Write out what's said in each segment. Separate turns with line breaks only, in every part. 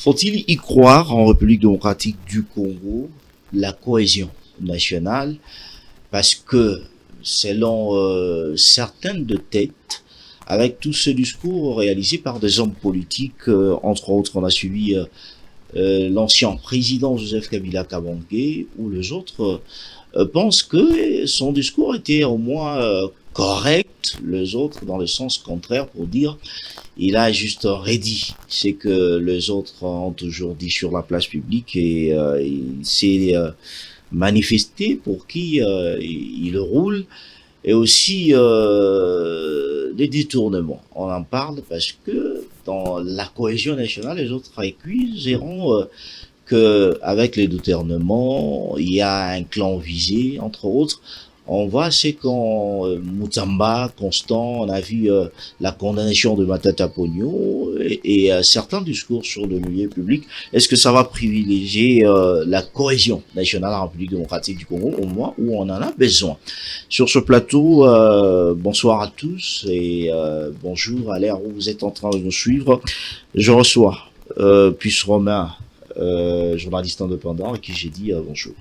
Faut-il y croire en République démocratique du Congo, la cohésion nationale, parce que selon certaines de têtes, avec tout ce discours réalisé par des hommes politiques, entre autres on a suivi l'ancien président Joseph Kabila Kabange, ou les autres pensent que son discours était au moins correct, les autres dans le sens contraire pour dire il a juste redit ce que les autres ont toujours dit sur la place publique et il s'est manifesté pour qui il roule et aussi des détournements. On en parle parce que dans la cohésion nationale, les autres accuseront que avec les détournements, il y a un clan visé, entre autres. On voit c'est quand Mutamba, Constant, on a vu la condamnation de Matata Pogno et certains discours sur le milieu public. Est-ce que ça va privilégier la cohésion nationale en République démocratique du Congo au moins où on en a besoin? Sur ce plateau, bonsoir à tous et bonjour à l'ère où vous êtes en train de nous suivre. Je reçois Puce Romain, journaliste indépendant, à qui j'ai dit bonjour.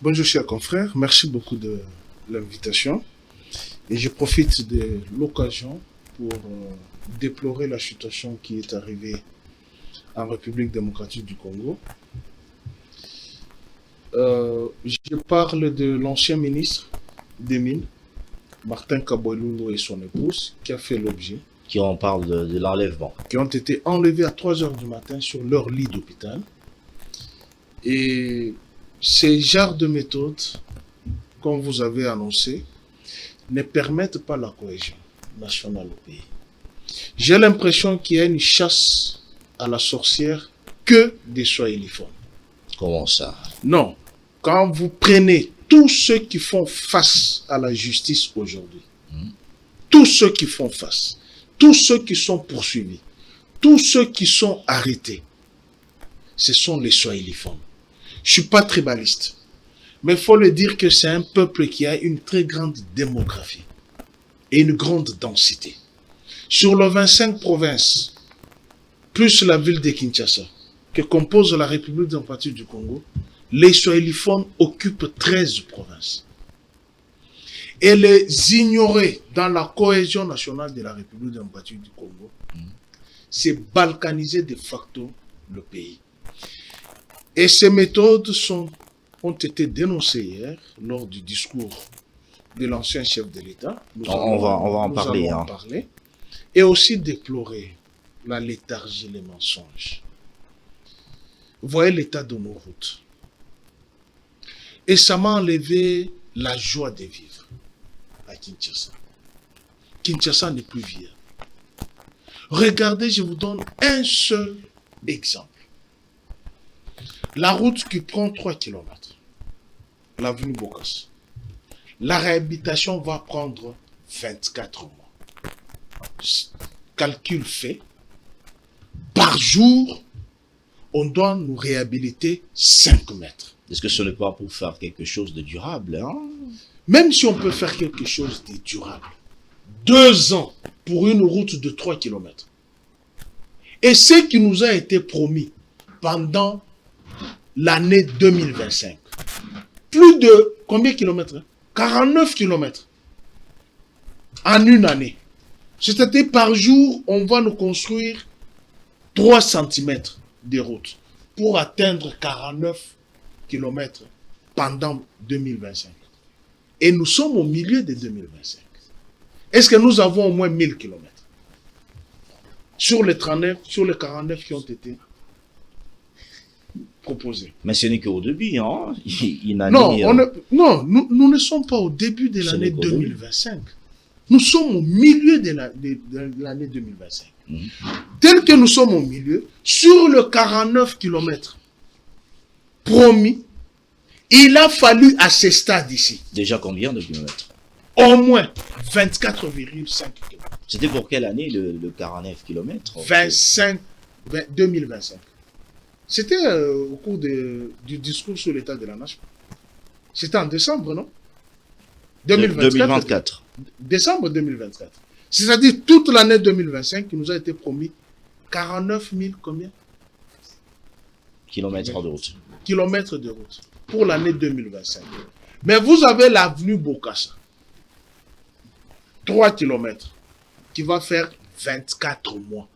Bonjour chers confrères, merci beaucoup de l'invitation et je profite de l'occasion pour déplorer la situation qui est arrivée en République démocratique du Congo. Je parle de l'ancien ministre des Mines, Martin Kaboilou et son épouse, qui a fait l'objet.
Qui en parle de l'enlèvement.
Qui ont été enlevés à 3 heures du matin sur leur lit d'hôpital. Et ces genres de méthodes, comme vous avez annoncé, ne permettent pas la cohésion nationale au pays. J'ai l'impression qu'il y a une chasse à la sorcière que des Swahiliphones.
Comment ça?
Non. Quand vous prenez tous ceux qui font face à la justice aujourd'hui, tous ceux qui font face, tous ceux qui sont poursuivis, tous ceux qui sont arrêtés, ce sont les Swahiliphones. Je ne suis pas tribaliste, mais il faut le dire que c'est un peuple qui a une très grande démographie et une grande densité. Sur les 25 provinces, plus la ville de Kinshasa, que compose la République démocratique du Congo, les Swahiliphones occupent 13 provinces. Et les ignorer dans la cohésion nationale de la République démocratique du Congo, c'est balkaniser de facto le pays. Et ces méthodes ont été dénoncées hier lors du discours de l'ancien chef de l'État.
On va en parler.
Et aussi déplorer la léthargie, les mensonges. Vous voyez l'état de nos routes. Et ça m'a enlevé la joie de vivre à Kinshasa. Kinshasa n'est plus viable. Regardez, je vous donne un seul exemple. La route qui prend 3 km, l'avenue Bocas, la réhabilitation va prendre 24 mois. Calcul fait, par jour, on doit nous réhabiliter 5 mètres.
Est-ce que ce n'est pas pour faire quelque chose de durable, hein?
Même si on peut faire quelque chose de durable, 2 ans pour une route de 3 km. Et ce qui nous a été promis pendant l'année 2025, plus de combien de kilomètres? 49 kilomètres en une année. C'est-à-dire par jour, on va nous construire 3 cm de route pour atteindre 49 kilomètres pendant 2025. Et nous sommes au milieu de 2025. Est-ce que nous avons au moins 1000 kilomètres sur les 39, sur les 49 qui ont été proposés?
Mais ce n'est qu'au début, hein?
Non, nous ne sommes pas au début de l'année 2025. Nous sommes au milieu de l'année 2025. Tel que nous sommes au milieu, sur le 49 km promis, il a fallu à ce stade ici.
Déjà combien de kilomètres?
Au moins 24,5 km.
C'était pour quelle année le 49 km?
2025. C'était au cours du discours sur l'état de la nation. C'était en décembre, non?
2024.
Décembre 2024. C'est-à-dire toute l'année 2025 qui nous a été promis 49 000 combien?
kilomètres de route.
Kilomètres de route pour l'année 2025. Mais vous avez l'avenue Bokassa, 3 kilomètres, qui va faire 24 mois.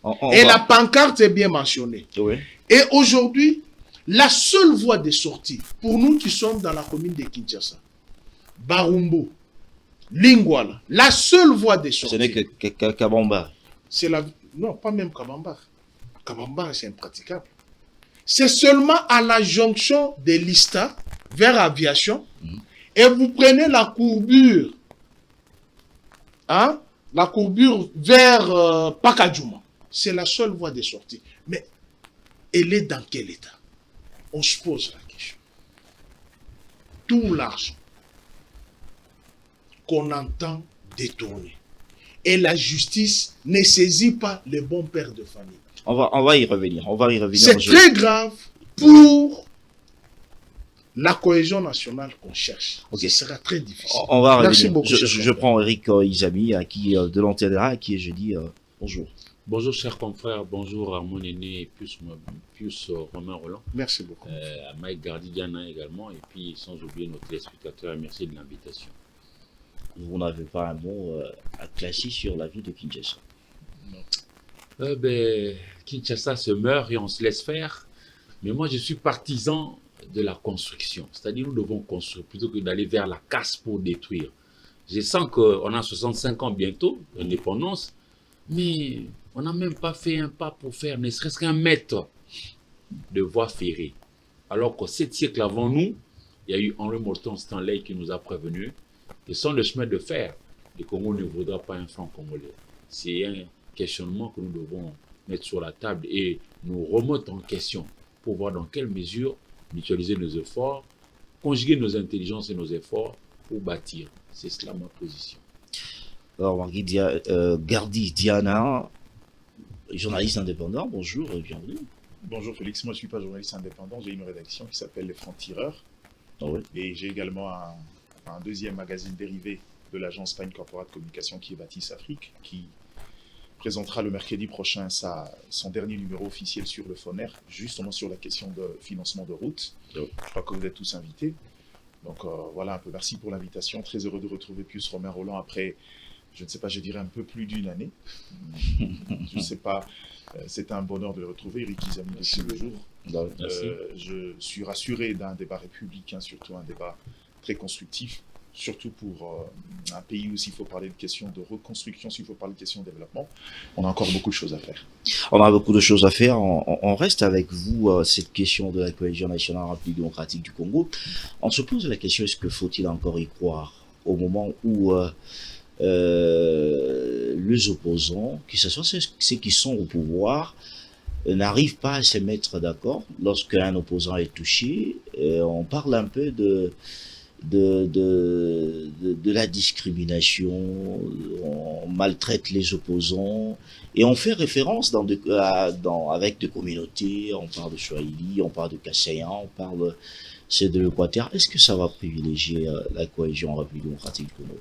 La pancarte est bien mentionnée.
Oui.
Et aujourd'hui, la seule voie de sortie, pour nous qui sommes dans la commune de Kinshasa, Barumbo, Lingwala, la seule voie de sortie.
Ce n'est que Kabamba.
C'est la... Non, pas même Kabamba. Kabamba, c'est impraticable. C'est seulement à la jonction de Lista vers Aviation, et vous prenez la courbure, hein, la courbure vers Pakadjouma. C'est la seule voie de sortie. Mais elle est dans quel état? On se pose la question. Tout l'argent qu'on entend détourner, et la justice ne saisit pas les bons pères de famille.
On va y revenir.
C'est très grave pour la cohésion nationale qu'on cherche.
Okay.
Ce sera très difficile.
On va
Merci
revenir.
beaucoup.
Je prends Eric Izami, à qui de l'Antenne, à qui je dis bonjour.
Bonjour chers confrères, bonjour à mon aîné Pius Romain Roland.
Merci beaucoup.
À Mike Gardidiana également, et puis sans oublier nos téléspectateurs, merci de l'invitation.
Vous n'avez pas un mot à classer sur la vie de Kinshasa?
Kinshasa se meurt et on se laisse faire, mais moi je suis partisan de la construction, c'est-à-dire nous devons construire plutôt que d'aller vers la casse pour détruire. Je sens qu'on a 65 ans bientôt d'indépendance, mais on n'a même pas fait un pas pour faire ne serait-ce qu'un mètre de voie ferrée. Alors qu'au 7 siècles avant nous, il y a eu Henri Morton Stanley qui nous a prévenu que sans le chemin de fer, le Congo ne vaudra pas un franc congolais. C'est un questionnement que nous devons mettre sur la table et nous remettre en question pour voir dans quelle mesure mutualiser nos efforts, conjuguer nos intelligences et nos efforts pour bâtir. C'est cela ma position.
Alors, Gardi Diana, journaliste indépendant, bonjour et bienvenue.
Bonjour Félix, moi je ne suis pas journaliste indépendant, j'ai une rédaction qui s'appelle Les Francs-Tireurs.
Ah oui.
Et j'ai également un deuxième magazine dérivé de l'agence Pine Corporate Communication qui est Bâtisse Afrique, qui présentera le mercredi prochain son dernier numéro officiel sur le FONER, justement sur la question de financement de routes.
Oui.
Je crois que vous êtes tous invités. Donc voilà un peu, merci pour l'invitation. Très heureux de retrouver Pius Romain Roland après, je ne sais pas, je dirais un peu plus d'une année. Je ne sais pas, c'est un bonheur de le retrouver, Eric Izami depuis le jour. Je suis rassuré d'un débat républicain, surtout un débat très constructif, surtout pour un pays où s'il faut parler de questions de reconstruction, s'il faut parler de questions de développement, on a encore beaucoup de choses à faire.
On a beaucoup de choses à faire. On reste avec vous, cette question de la cohésion nationale République démocratique du Congo. On se pose la question, est-ce que faut-il encore y croire au moment où les opposants, que ce soit ceux qui sont au pouvoir, n'arrivent pas à se mettre d'accord lorsqu'un opposant est touché? On parle un peu de la discrimination, on maltraite les opposants, et on fait référence avec des communautés, on parle de Swahili, on parle de Kassayan, on parle de l'Équateur. Est-ce que ça va privilégier la cohésion en République démocratique du Congo?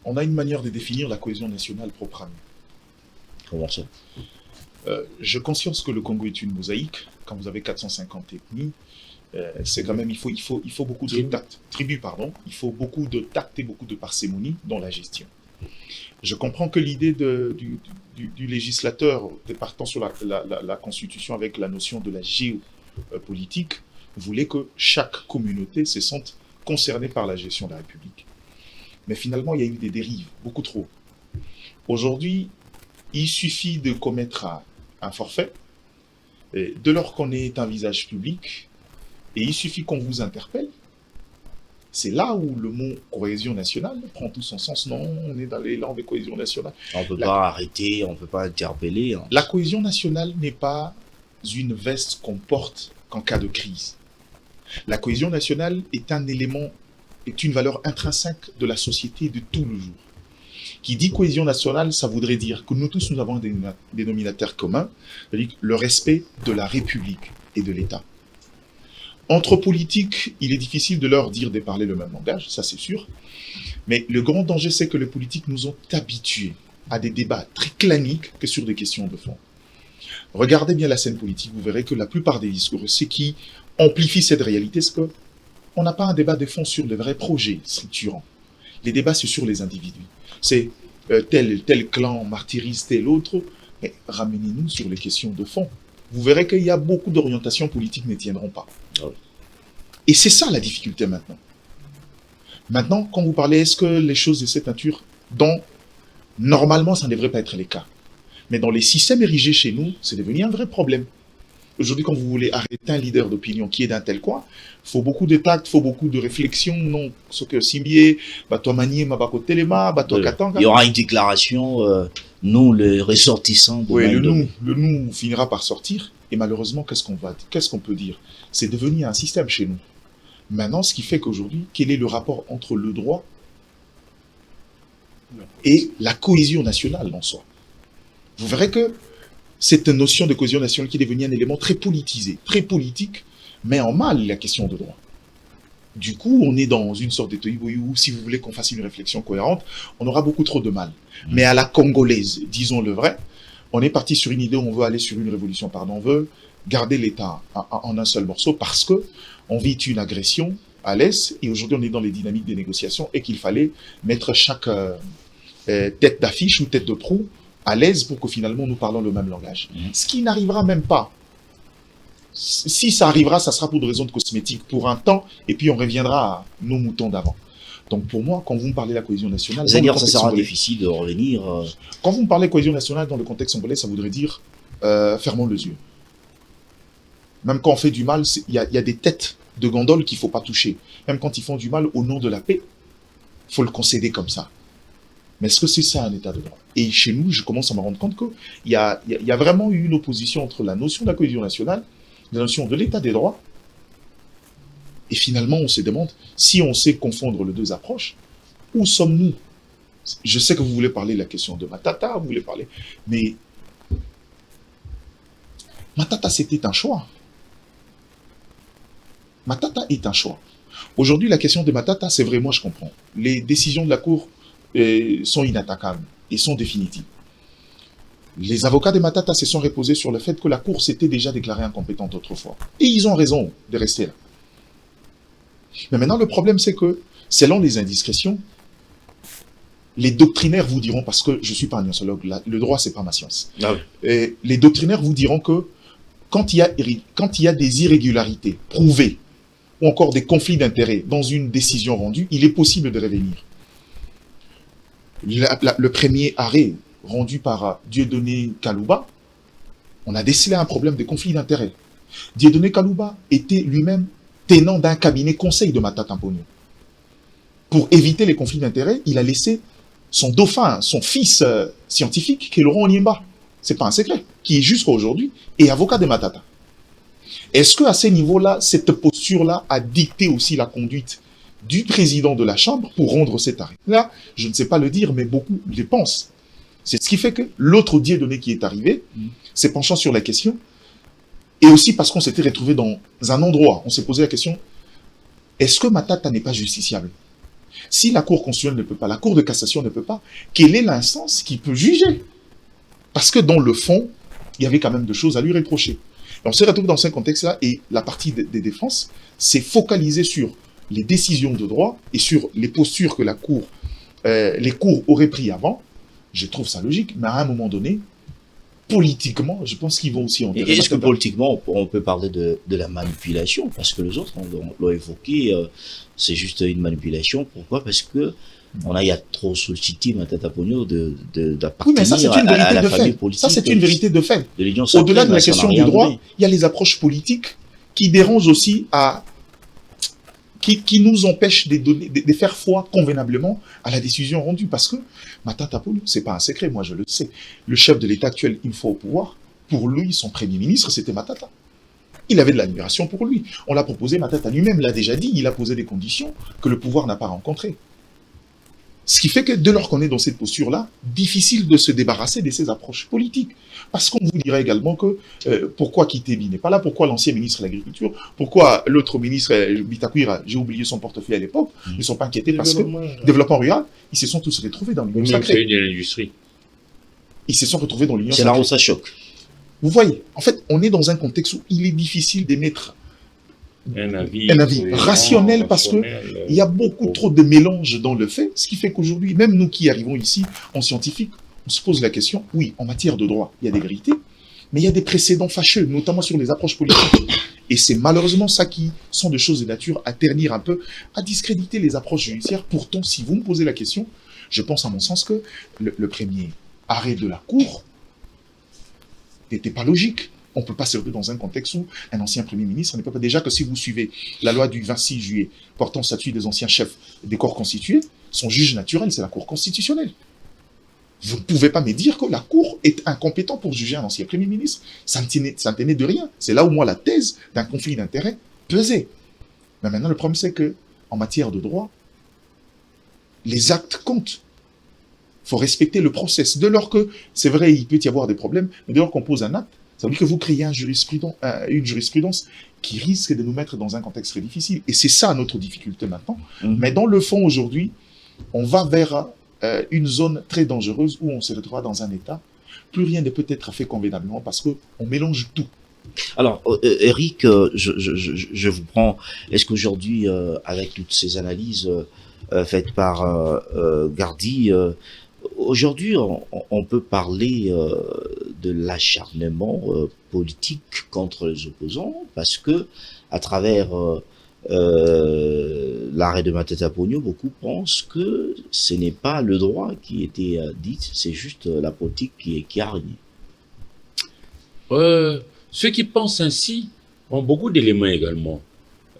On a une manière de définir la cohésion nationale propre à nous.
Comment ça?
J'ai conscience que le Congo est une mosaïque. Quand vous avez 450 ethnies, c'est quand même, il faut beaucoup de tact. Tribus, pardon. Il faut beaucoup de tact et beaucoup de parcimonie dans la gestion. Je comprends que l'idée du législateur, partant sur la Constitution avec la notion de la géopolitique, voulait que chaque communauté se sente concernée par la gestion de la République. Mais finalement, il y a eu des dérives, beaucoup trop. Aujourd'hui, il suffit de commettre un forfait, de lors qu'on est un visage public, et il suffit qu'on vous interpelle. C'est là où le mot cohésion nationale prend tout son sens. Non, on est dans l'élan de cohésion nationale.
On ne peut pas arrêter, on ne peut pas interpeller. Hein.
La cohésion nationale n'est pas une veste qu'on porte qu'en cas de crise. La cohésion nationale est un élément, est une valeur intrinsèque de la société de tout le jour. Qui dit cohésion nationale, ça voudrait dire que nous tous, nous avons un dénominateur commun, c'est-à-dire le respect de la République et de l'État. Entre politiques, il est difficile de leur dire de parler le même langage, ça c'est sûr. Mais le grand danger, c'est que les politiques nous ont habitués à des débats très claniques que sur des questions de fond. Regardez bien la scène politique, vous verrez que la plupart des discours, ce qui amplifie cette réalité, c'est qu'on n'a pas un débat de fond sur les vrais projets structurants. Les débats, c'est sur les individus. C'est tel clan martyrise tel autre, mais ramenez-nous sur les questions de fond. Vous verrez qu'il y a beaucoup d'orientations politiques qui ne tiendront pas. Et c'est ça la difficulté maintenant. Maintenant, quand vous parlez, est-ce que les choses de cette nature, dont normalement ça ne devrait pas être les cas, mais dans les systèmes érigés chez nous, c'est devenu un vrai problème. Aujourd'hui, quand vous voulez arrêter un leader d'opinion qui est d'un tel coin, il faut beaucoup de tact, il faut beaucoup de réflexion. Non, ce que Simbié, toi manier, ma bako téléma, toi katanga.
Il y aura une déclaration, nous, les ressortissants de
Oui, le nous finira par sortir. Et malheureusement, qu'est-ce qu'on peut dire? C'est devenu un système chez nous. Maintenant, ce qui fait qu'aujourd'hui, quel est le rapport entre le droit et la cohésion nationale en soi? Vous verrez que cette notion de cohésion nationale qui est devenue un élément très politisé, très politique, met en mal la question de droit. Du coup, on est dans une sorte de où, si vous voulez qu'on fasse une réflexion cohérente, on aura beaucoup trop de mal. Mais à la congolaise, disons le vrai, on est parti sur une idée où on veut aller sur une révolution, on veut garder l'État en un seul morceau parce que on vit une agression à l'Est et aujourd'hui on est dans les dynamiques des négociations et qu'il fallait mettre chaque tête d'affiche ou tête de proue à l'aise pour que finalement nous parlons le même langage. Ce qui n'arrivera même pas. Si ça arrivera, ça sera pour des raisons de cosmétiques pour un temps et puis on reviendra à nos moutons d'avant. Donc pour moi, quand vous me parlez de la cohésion nationale...
C'est-à-dire que ça sera difficile de revenir...
Quand vous me parlez de cohésion nationale dans le contexte congolais, ça voudrait dire fermons les yeux. Même quand on fait du mal, il y a des têtes de gondole qu'il ne faut pas toucher. Même quand ils font du mal au nom de la paix, il faut le concéder comme ça. Mais est-ce que c'est ça un état de droit? Et chez nous, je commence à me rendre compte qu'il y a vraiment eu une opposition entre la notion de la cohésion nationale, la notion de l'état des droits, et finalement on se demande, si on sait confondre les deux approches, où sommes-nous? Je sais que vous voulez parler de la question de Matata, vous voulez parler, mais Matata c'était un choix. Matata est un choix. Aujourd'hui, la question de Matata, c'est vrai, moi je comprends. Les décisions de la Cour sont inattaquables et sont définitives. Les avocats de Matata se sont reposés sur le fait que la Cour s'était déjà déclarée incompétente autrefois. Et ils ont raison de rester là. Mais maintenant, le problème, c'est que, selon les indiscrétions, les doctrinaires vous diront, parce que je ne suis pas un gnosiologue, le droit, ce n'est pas ma science. Ah oui. Et les doctrinaires vous diront que quand il y a des irrégularités prouvées, ou encore des conflits d'intérêts dans une décision rendue, il est possible de revenir. Le premier arrêt rendu par Dieudonné Kalouba, on a décelé un problème de conflit d'intérêts. Dieudonné Kalouba était lui-même tenant d'un cabinet conseil de Matata Mponyo. Pour éviter les conflits d'intérêts, il a laissé son dauphin, son fils scientifique, qui est Laurent Onyemba, c'est pas un secret, qui est jusqu'à aujourd'hui est avocat de Matata. Est-ce qu'à ce niveau-là, cette posture-là a dicté aussi la conduite du président de la Chambre pour rendre cet arrêt? Là, je ne sais pas le dire, mais beaucoup le pensent. C'est ce qui fait que l'autre Dieudonné qui est arrivé, s'est penchant sur la question, et aussi parce qu'on s'était retrouvé dans un endroit, on s'est posé la question, est-ce que Matata n'est pas justiciable? Si la Cour constitutionnelle ne peut pas, la Cour de cassation ne peut pas, quelle est l'instance qui peut juger? Parce que dans le fond, il y avait quand même des choses à lui reprocher. Et on s'est retrouvé dans ce contexte-là, et la partie des défenses s'est focalisée sur les décisions de droit et sur les postures que les cours auraient pris avant. Je trouve ça logique, mais à un moment donné, politiquement, je pense qu'ils vont aussi enterrer.
Est-ce que politiquement, on peut parler de la manipulation? Parce que les autres l'ont évoqué, c'est juste une manipulation. Pourquoi? Parce que il y a trop sollicité Matata Mponyo d'appartenir à la famille politique.
Ça, c'est une vérité de fait.
De
au-delà de la question du droit, il y a les approches politiques qui dérangent aussi qui nous empêchent de faire foi convenablement à la décision rendue. Parce que Matata Mponyo, c'est pas un secret, moi je le sais. Le chef de l'État actuel, une fois au pouvoir, pour lui, son premier ministre, c'était Matata. Il avait de l'admiration pour lui. On l'a proposé, Matata lui-même l'a déjà dit, il a posé des conditions que le pouvoir n'a pas rencontrées. Ce qui fait que dès lors qu'on est dans cette posture-là, difficile de se débarrasser de ces approches politiques. Parce qu'on vous dirait également que pourquoi Kitebi n'est pas là, pourquoi l'ancien ministre de l'Agriculture, pourquoi l'autre ministre, Bitakwira, j'ai oublié son portefeuille à l'époque, ne sont pas inquiétés parce que, développement rural, ils se sont tous retrouvés dans l'union sacrée.
C'est une industrie.
Ils se sont retrouvés dans l'union
sacrée. C'est là où ça choque.
Vous voyez, en fait, on est dans un contexte où il est difficile d'émettre
un avis
rationnel parce que il y a beaucoup trop de mélange dans le fait, ce qui fait qu'aujourd'hui, même nous qui arrivons ici en scientifique, on se pose la question, oui, en matière de droit, il y a des vérités, mais il y a des précédents fâcheux, notamment sur les approches politiques. Et c'est malheureusement ça qui sont des choses de nature à ternir un peu, à discréditer les approches judiciaires. Pourtant, si vous me posez la question, je pense à mon sens que le premier arrêt de la Cour n'était pas logique. On ne peut pas se retrouver dans un contexte où un ancien Premier ministre ne peut pas... Déjà que si vous suivez la loi du 26 juillet portant statut des anciens chefs des corps constitués, son juge naturel, c'est la Cour constitutionnelle. Vous ne pouvez pas me dire que la Cour est incompétente pour juger un ancien Premier ministre. Ça ne tenait de rien. C'est là où moi la thèse d'un conflit d'intérêts pesait. Mais maintenant, le problème, c'est que en matière de droit, les actes comptent. Il faut respecter le process. Dès lors que, c'est vrai, il peut y avoir des problèmes, mais dès lors qu'on pose un acte, ça veut dire que vous créez une jurisprudence qui risque de nous mettre dans un contexte très difficile. Et c'est ça notre difficulté maintenant. Mais dans le fond, aujourd'hui, on va vers une zone très dangereuse où on se retrouvera dans un état. Plus rien ne peut être fait convenablement parce qu'on mélange tout.
Alors, Eric, je vous prends. Est-ce qu'aujourd'hui, avec toutes ces analyses faites par Gardy, aujourd'hui, on peut parler de l'acharnement politique contre les opposants parce que, à travers l'arrêt de Matata Ponyo, beaucoup pensent que ce n'est pas le droit qui était dit, c'est juste la politique qui a régné.
Ceux qui pensent ainsi ont beaucoup d'éléments également.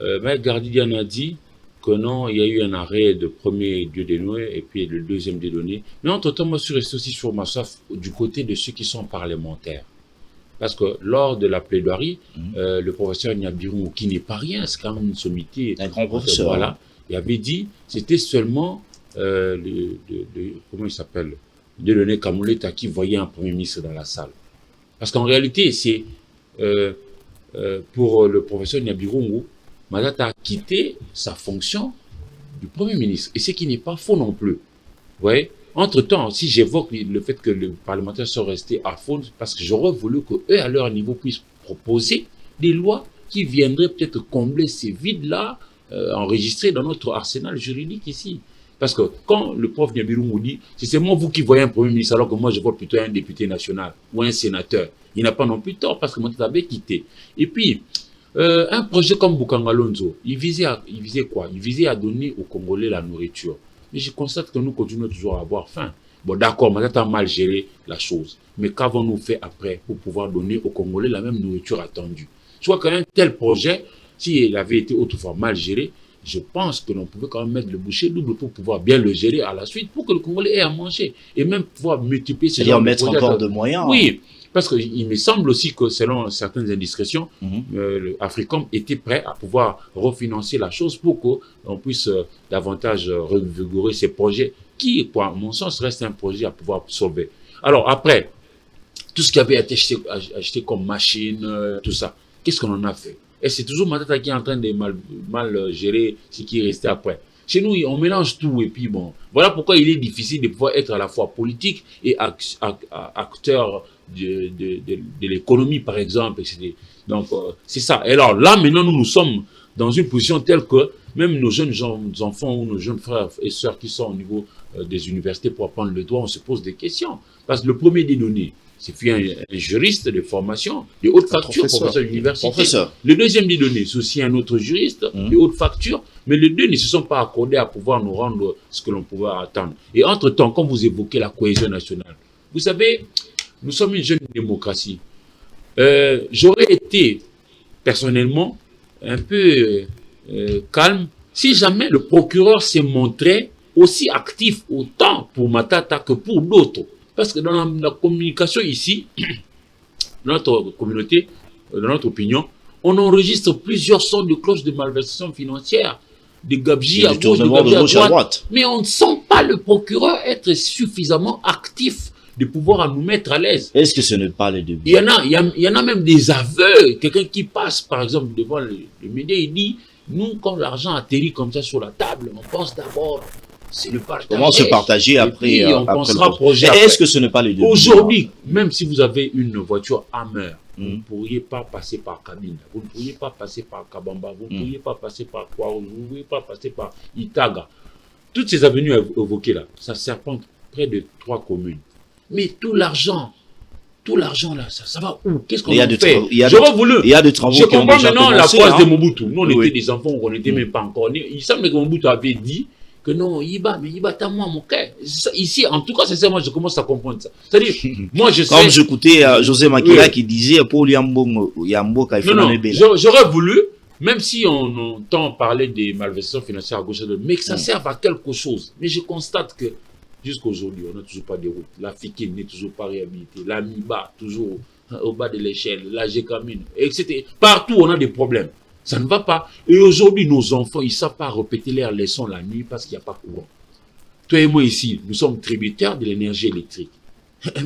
Maître Gardidian a dit que non, il y a eu un arrêt de premier Dieudonné et puis le deuxième Dieudonné. Mais entre-temps, moi, je suis resté aussi sur ma soif du côté de ceux qui sont parlementaires. Parce que lors de la plaidoirie, le professeur Niabirou, qui n'est pas rien, c'est quand même une sommité.
Un grand professeur.
Voilà, il avait dit c'était seulement, comment il s'appelle, Dieudonné Kamouleta qui voyait un premier ministre dans la salle. Parce qu'en réalité, c'est pour le professeur Niabirou, Matata a quitté sa fonction du Premier ministre. Et ce qui n'est pas faux non plus. Vous voyez, entre-temps, si j'évoque le fait que les parlementaires sont restés à fond, parce que j'aurais voulu qu'eux, à leur niveau, puissent proposer des lois qui viendraient peut-être combler ces vides-là, enregistrés dans notre arsenal juridique ici. Parce que quand le prof Niabirou nous dit, c'est seulement vous qui voyez un Premier ministre, alors que moi je vote plutôt un député national ou un sénateur, il n'a pas non plus tort parce que Matata avait quitté. Et puis, un projet comme Bukangalonzo, il visait quoi? Il visait à donner aux Congolais la nourriture. Mais je constate que nous continuons toujours à avoir faim. Bon, d'accord, Matata a mal géré la chose. Mais qu'avons-nous fait après pour pouvoir donner aux Congolais la même nourriture attendue? Je vois qu'un tel projet, s'il avait été autrefois mal géré, je pense que l'on pouvait quand même mettre le boucher double pour pouvoir bien le gérer à la suite, pour que le Congolais ait à manger. Et même pouvoir multiplier ces
genre de projets. C'est-à-dire mettre encore de moyens.
Oui. Parce qu'il me semble aussi que selon certaines indiscrétions, le Africom était prêt à pouvoir refinancer la chose pour qu'on puisse davantage revigorer ces projets qui, à mon sens, reste un projet à pouvoir sauver. Alors après, tout ce qui avait été acheté comme machine, tout ça, qu'est-ce qu'on en a fait? Et c'est toujours Matata qui est en train de mal gérer ce qui est resté après. Chez nous, on mélange tout et puis bon, voilà pourquoi il est difficile de pouvoir être à la fois politique et acteur de l'économie, par exemple. Donc, c'est ça. Et alors là, maintenant, nous sommes dans une position telle que même nos jeunes enfants ou nos jeunes frères et sœurs qui sont au niveau des universités pour apprendre le droit, on se pose des questions. Parce que le premier des données, c'est un juriste de formation, de haute facture, professeur d'université. Le deuxième des données, c'est aussi un autre juriste de haute facture, mais les deux ne se sont pas accordés à pouvoir nous rendre ce que l'on pouvait attendre. Et entre-temps, quand vous évoquez la cohésion nationale, vous savez, nous sommes une jeune démocratie. J'aurais été, personnellement, un peu calme si jamais le procureur s'est montré aussi actif autant pour Matata que pour d'autres. Parce que dans la communication ici, dans notre communauté, dans notre opinion, on enregistre plusieurs sons de cloches de malversation financière, de gabegie à gauche, de gabegie à droite. Mais on ne sent pas le procureur être suffisamment actif de pouvoir nous mettre à l'aise.
Est-ce que ce n'est pas le début?
Il y en a même des aveux. Quelqu'un qui passe, par exemple, devant le média, il dit, nous, quand l'argent atterrit comme ça sur la table, on pense d'abord c'est le partage.
Comment se partager après,
Et puis, on
après
pensera
le
projet
Et
après.
est-ce que ce n'est pas le début?
Aujourd'hui, même si vous avez une voiture Hammer, vous ne
Mm.
pourriez pas passer par Cabine, vous ne pourriez pas passer par Kabamba, vous ne pourriez pas passer par Kwaru, vous ne pourriez pas passer par Itaga. Toutes ces avenues évoquées là, ça serpente près de 3 communes. Mais tout l'argent là, ça va où? Qu'est-ce qu'on
Il y a
en
des
fait?
travaux- il y a
J'aurais voulu.
Il y a des travaux
Je
qui ont
comprends
déjà
maintenant
commencé,
la cause
hein.
de Mobutu. Nous, on
Oui.
était des enfants, on n'était même pas encore nés. Il semble que Mobutu avait dit que non, Iba, mais Iba, t'as moi mon cœur. Ici, en tout cas, c'est ça, moi, je commence à comprendre ça. C'est-à-dire, moi, je sais.
Comme j'écoutais José Makila
Oui.
qui disait pour Yambo
Non, j'aurais voulu, même si on entend parler des malversations financières à gauche et à droite, mais que ça serve à quelque chose. Mais je constate que jusqu'à aujourd'hui, on n'a toujours pas de route. La FIKIN n'est toujours pas réhabilitée. La MIBA, toujours au bas de l'échelle. La GECAMINE, etc. Partout, on a des problèmes. Ça ne va pas. Et aujourd'hui, nos enfants, ils ne savent pas répéter leurs leçons la nuit parce qu'il n'y a pas de courant. Toi et moi ici, nous sommes tributaires de l'énergie électrique.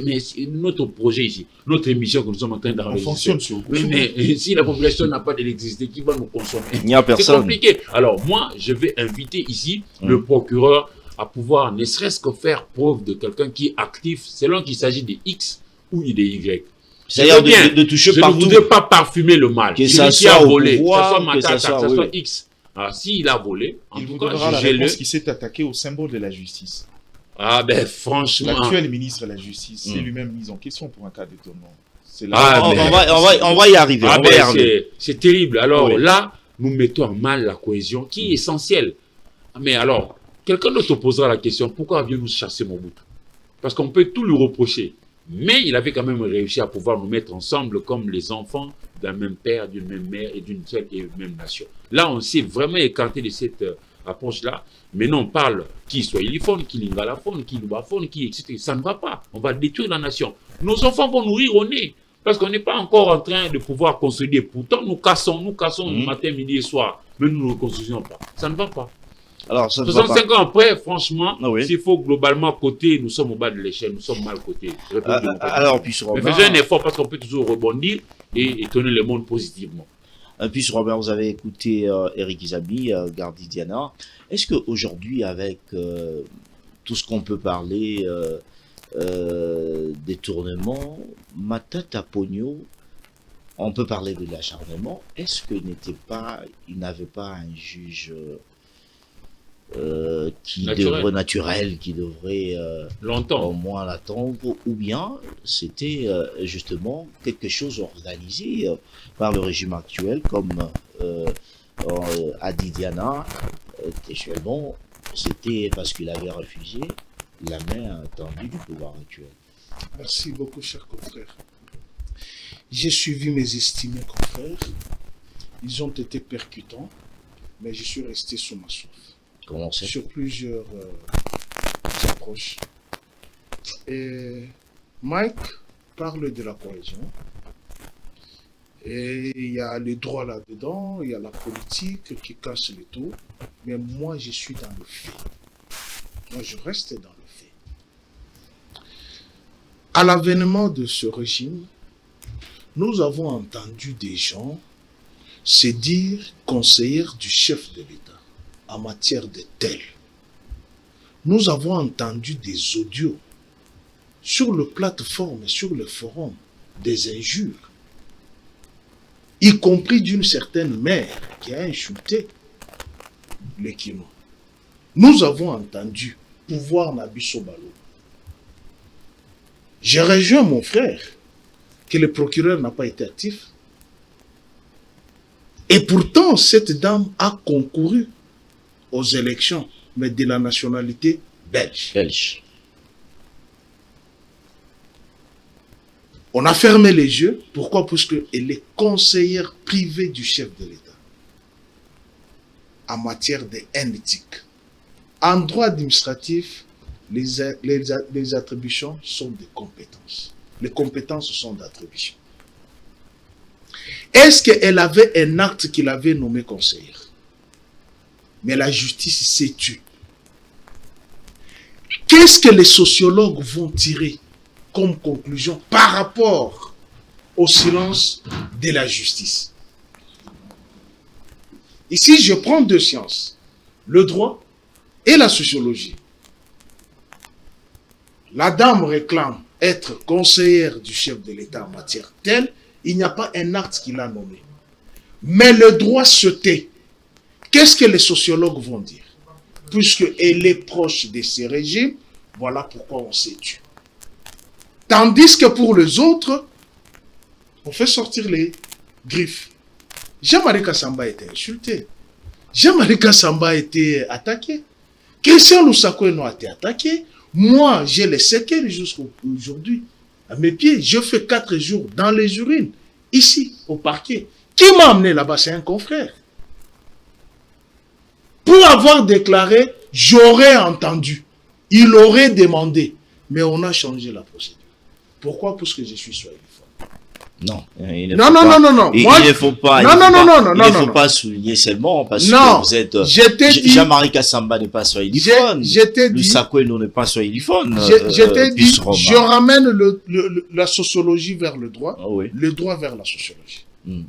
Mais notre projet ici, notre émission que nous sommes en train
On
d'enregistrer,
fonctionne sur
oui, mais si la population n'a pas d'électricité, qui va nous consommer?
Il n'y a
C'est
personne.
compliqué. Alors moi, je vais inviter ici le procureur à pouvoir ne serait-ce que faire preuve de quelqu'un qui est actif, selon qu'il s'agit de X ou de Y.
C'est-à-dire
bien.
de toucher
Je ne
partout.
voudrais pas parfumer le mal.
Que
Celui
ça
qui a
soit au
volé,
pouvoir,
que ce soit
que ça
Matata,
soit,
que ce
oui,
soit
oui.
X. Alors s'il a volé, en
Il
tout
vous
cas,
donnera la
jugez-le.
réponse qui s'est attaqué au symbole de la justice.
Ah ben franchement.
L'actuel ministre de la Justice s'est lui-même mis en question pour un cas d'étonnement. C'est
Ah,
On
mais-
va y arriver.
Ah
On va y
ben,
arriver.
c'est terrible. Alors
Oui.
là, nous mettons en mal la cohésion qui est essentielle. Mais alors, quelqu'un d'autre posera la question, pourquoi avions-nous chassé Mobutu? Parce qu'on peut tout lui reprocher. Mais il avait quand même réussi à pouvoir nous mettre ensemble comme les enfants d'un même père, d'une même mère et d'une seule et même nation. Là, on s'est vraiment écarté de cette approche-là. Maintenant, on parle qui soit iliphone, qui lingalaphone, qui lubaphone, qui etc. Ça ne va pas. On va détruire la nation. Nos enfants vont nous rire au nez. Parce qu'on n'est pas encore en train de pouvoir construire. Pourtant, nous cassons matin, midi et soir. Mais nous ne reconstruisons pas. Ça ne va pas.
Alors, ça ne va pas.
65 ans après, franchement,
Ah oui.
s'il faut globalement coter, nous sommes au bas de l'échelle, nous sommes mal cotés.
Alors, puis
Mais faisons un effort parce qu'on peut toujours rebondir et étonner le monde positivement.
Puis Robert, vous avez écouté Eric Izabi, Gardi Diana. Est-ce qu'aujourd'hui, avec tout ce qu'on peut parler, détournement, Matata Pogno, on peut parler de l'acharnement, est-ce qu'il n'avait pas un juge naturel qui devrait au
Longtemps.
moins l'attendre, ou bien c'était justement quelque chose organisé par le régime actuel, comme a dit Diana, textuellement, c'était parce qu'il avait refusé la main tendue du pouvoir actuel.
Merci beaucoup, cher confrère. J'ai suivi mes estimés confrères. Ils ont été percutants, mais je suis resté sous ma souffle.
Comment c'est?
Sur plusieurs approches. Et Mike parle de la cohésion. Et il y a les droits là-dedans, il y a la politique qui casse les taux. Mais moi, je suis dans le fait. Moi, je reste dans le fait. À l'avènement de ce régime, nous avons entendu des gens se dire conseillers du chef de l'État en matière de tel. Nous avons entendu des audios sur le plateforme et sur le forum, des injures, y compris d'une certaine mère qui a insulté le Kino. Nous avons entendu pouvoir Nabiso Balo. J'ai rejoint mon frère que le procureur n'a pas été actif. Et pourtant, cette dame a concouru aux élections, mais de la nationalité belge. On a fermé les yeux. Pourquoi? Parce qu'elle est conseillère privée du chef de l'État en matière de haine éthique. En droit administratif, les attributions sont des compétences. Les compétences sont d'attribution. Est-ce qu'elle avait un acte qu'il avait nommé conseillère? Mais la justice s'est tue. Qu'est-ce que les sociologues vont tirer comme conclusion par rapport au silence de la justice? Ici, je prends deux sciences, le droit et la sociologie. la dame réclame être conseillère du chef de l'État en matière telle, il n'y a pas un acte qui l'a nommé. Mais le droit se tait. Qu'est-ce que les sociologues vont dire? Puisqu'elle est proche de ces régimes, voilà pourquoi on s'est tué. Tandis que pour les autres, on fait sortir les griffes. Jean-Marie Kassamba a été insulté. Jean-Marie Kassamba a été attaqué. Christian Lusako a été attaqué. Moi, j'ai les séquelles jusqu'à aujourd'hui. À mes pieds, je fais 4 jours dans les urines, ici, au parquet. Qui m'a amené là-bas? C'est un confrère. Pour avoir déclaré, j'aurais entendu. Il aurait demandé. Mais on a changé la procédure. Pourquoi? Parce que je suis swahiliphone.
Non,
Non.
Il
Moi,
ne faut pas.
Non,
Il ne faut pas souligner seulement parce
Non,
que vous êtes.
je t'ai dit-
Jean-Marie Kassamba n'est pas swahiliphone.
Je t'ai dit-
Lusako n'est pas swahiliphone.
Je t'ai dit,
plus romain.
je ramène la sociologie vers le droit,
Ah oui.
le droit vers la sociologie.
Hmm.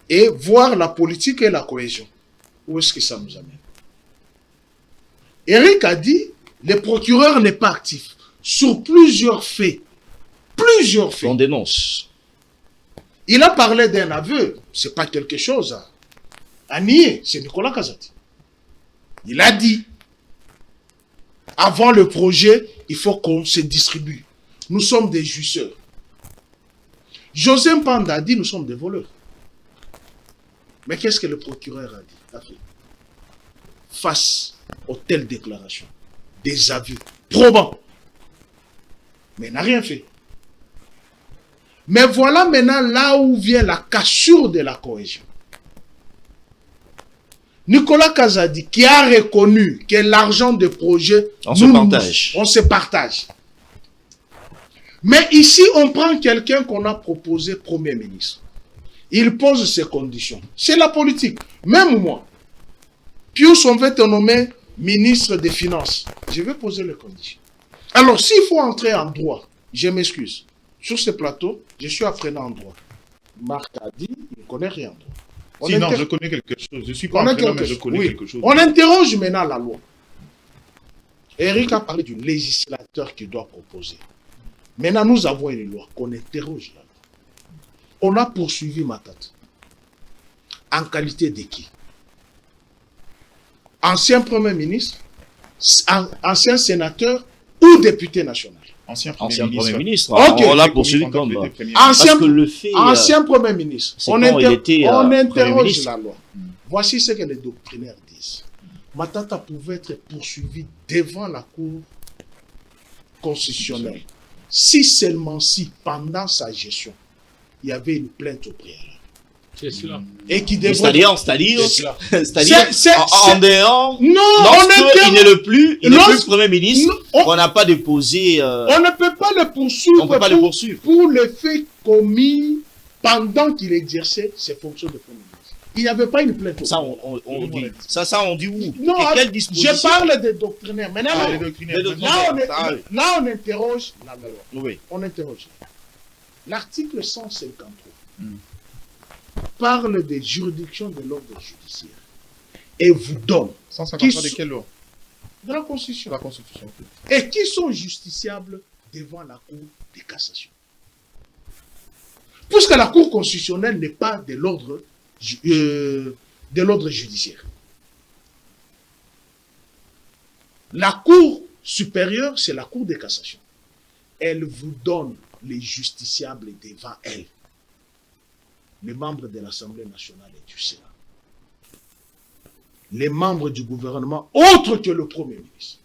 Et voir la politique et la cohésion. Où est-ce que ça nous amène? Eric a dit, le procureur n'est pas actif sur plusieurs faits. Plusieurs faits.
On dénonce.
Il a parlé d'un aveu. C'est pas quelque chose à nier. C'est Nicolas Kazati. Il a dit, avant le projet, il faut qu'on se distribue. Nous sommes des jouisseurs. José Mpanda a dit, nous sommes des voleurs. Mais qu'est-ce que le procureur a fait face aux telles déclarations? Des aveux probants. Mais il n'a rien fait. Mais voilà maintenant là où vient la cassure de la cohésion. Nicolas Kazadi, qui a reconnu que l'argent de projet,
On se partage.
On se partage. Mais ici, on prend quelqu'un qu'on a proposé Premier ministre. Il pose ses conditions. C'est la politique. Même moi, Pius, on veut te nommer ministre des Finances. Je vais poser les conditions. Alors, s'il faut entrer en droit, je m'excuse. Sur ce plateau, je suis apprenant en droit. Marc a dit, il ne connaît rien en droit.
Si, non, je connais quelque chose. Je ne suis pas entraîneur, mais je connais quelque chose.
On interroge maintenant la loi. Eric a parlé du législateur qui doit proposer. Maintenant, nous avons une loi qu'on interroge la loi. On a poursuivi Matata. En qualité de qui? Ancien Premier ministre, ancien sénateur ou député national?
Ancien
Premier ministre.
Ok.
On l'a poursuivi comme.
Ancien,
Parce que le fait.
ancien Premier ministre.
c'est
On,
quand il était,
on
Premier
interroge
ministre.
la loi. Voici ce que les doctrinaires disent. Matata pouvait être poursuivi devant la Cour constitutionnelle. Si seulement si, pendant sa gestion, il y avait une plainte au préalable.
C'est cela.
Et qui
Mais
devrait...
C'est-à-dire,
C'est-
en dehors,
Non,
lorsqu'il n'est le plus, il n'est plus
Lorsque-
Premier ministre,
Non,
on n'a pas déposé,
on ne peut pas le poursuivre
on peut pas le poursuivre.
pour le fait commis pendant qu'il exerçait ses fonctions de Premier ministre. Il n'y avait pas une plainte.
Ça, on dit. Ça, on dit où?
Non,
Et quelle disposition?
je parle des doctrinaires. Maintenant,
Ah,
là,
les doctrinaires.
les doctrinaires.
là, on interroge la loi.
Oui.
On interroge. L'article 153 parle des juridictions de l'ordre judiciaire et vous donne
153 de quelle loi?
de la Constitution.
La Constitution.
Et qui sont justiciables devant la Cour de cassation. Puisque la Cour constitutionnelle n'est pas de l'ordre judiciaire. La Cour supérieure, c'est la Cour de cassation. Elle vous donne les justiciables devant elle. Les membres de l'Assemblée nationale et du Sénat. Les membres du gouvernement, autres que le Premier ministre.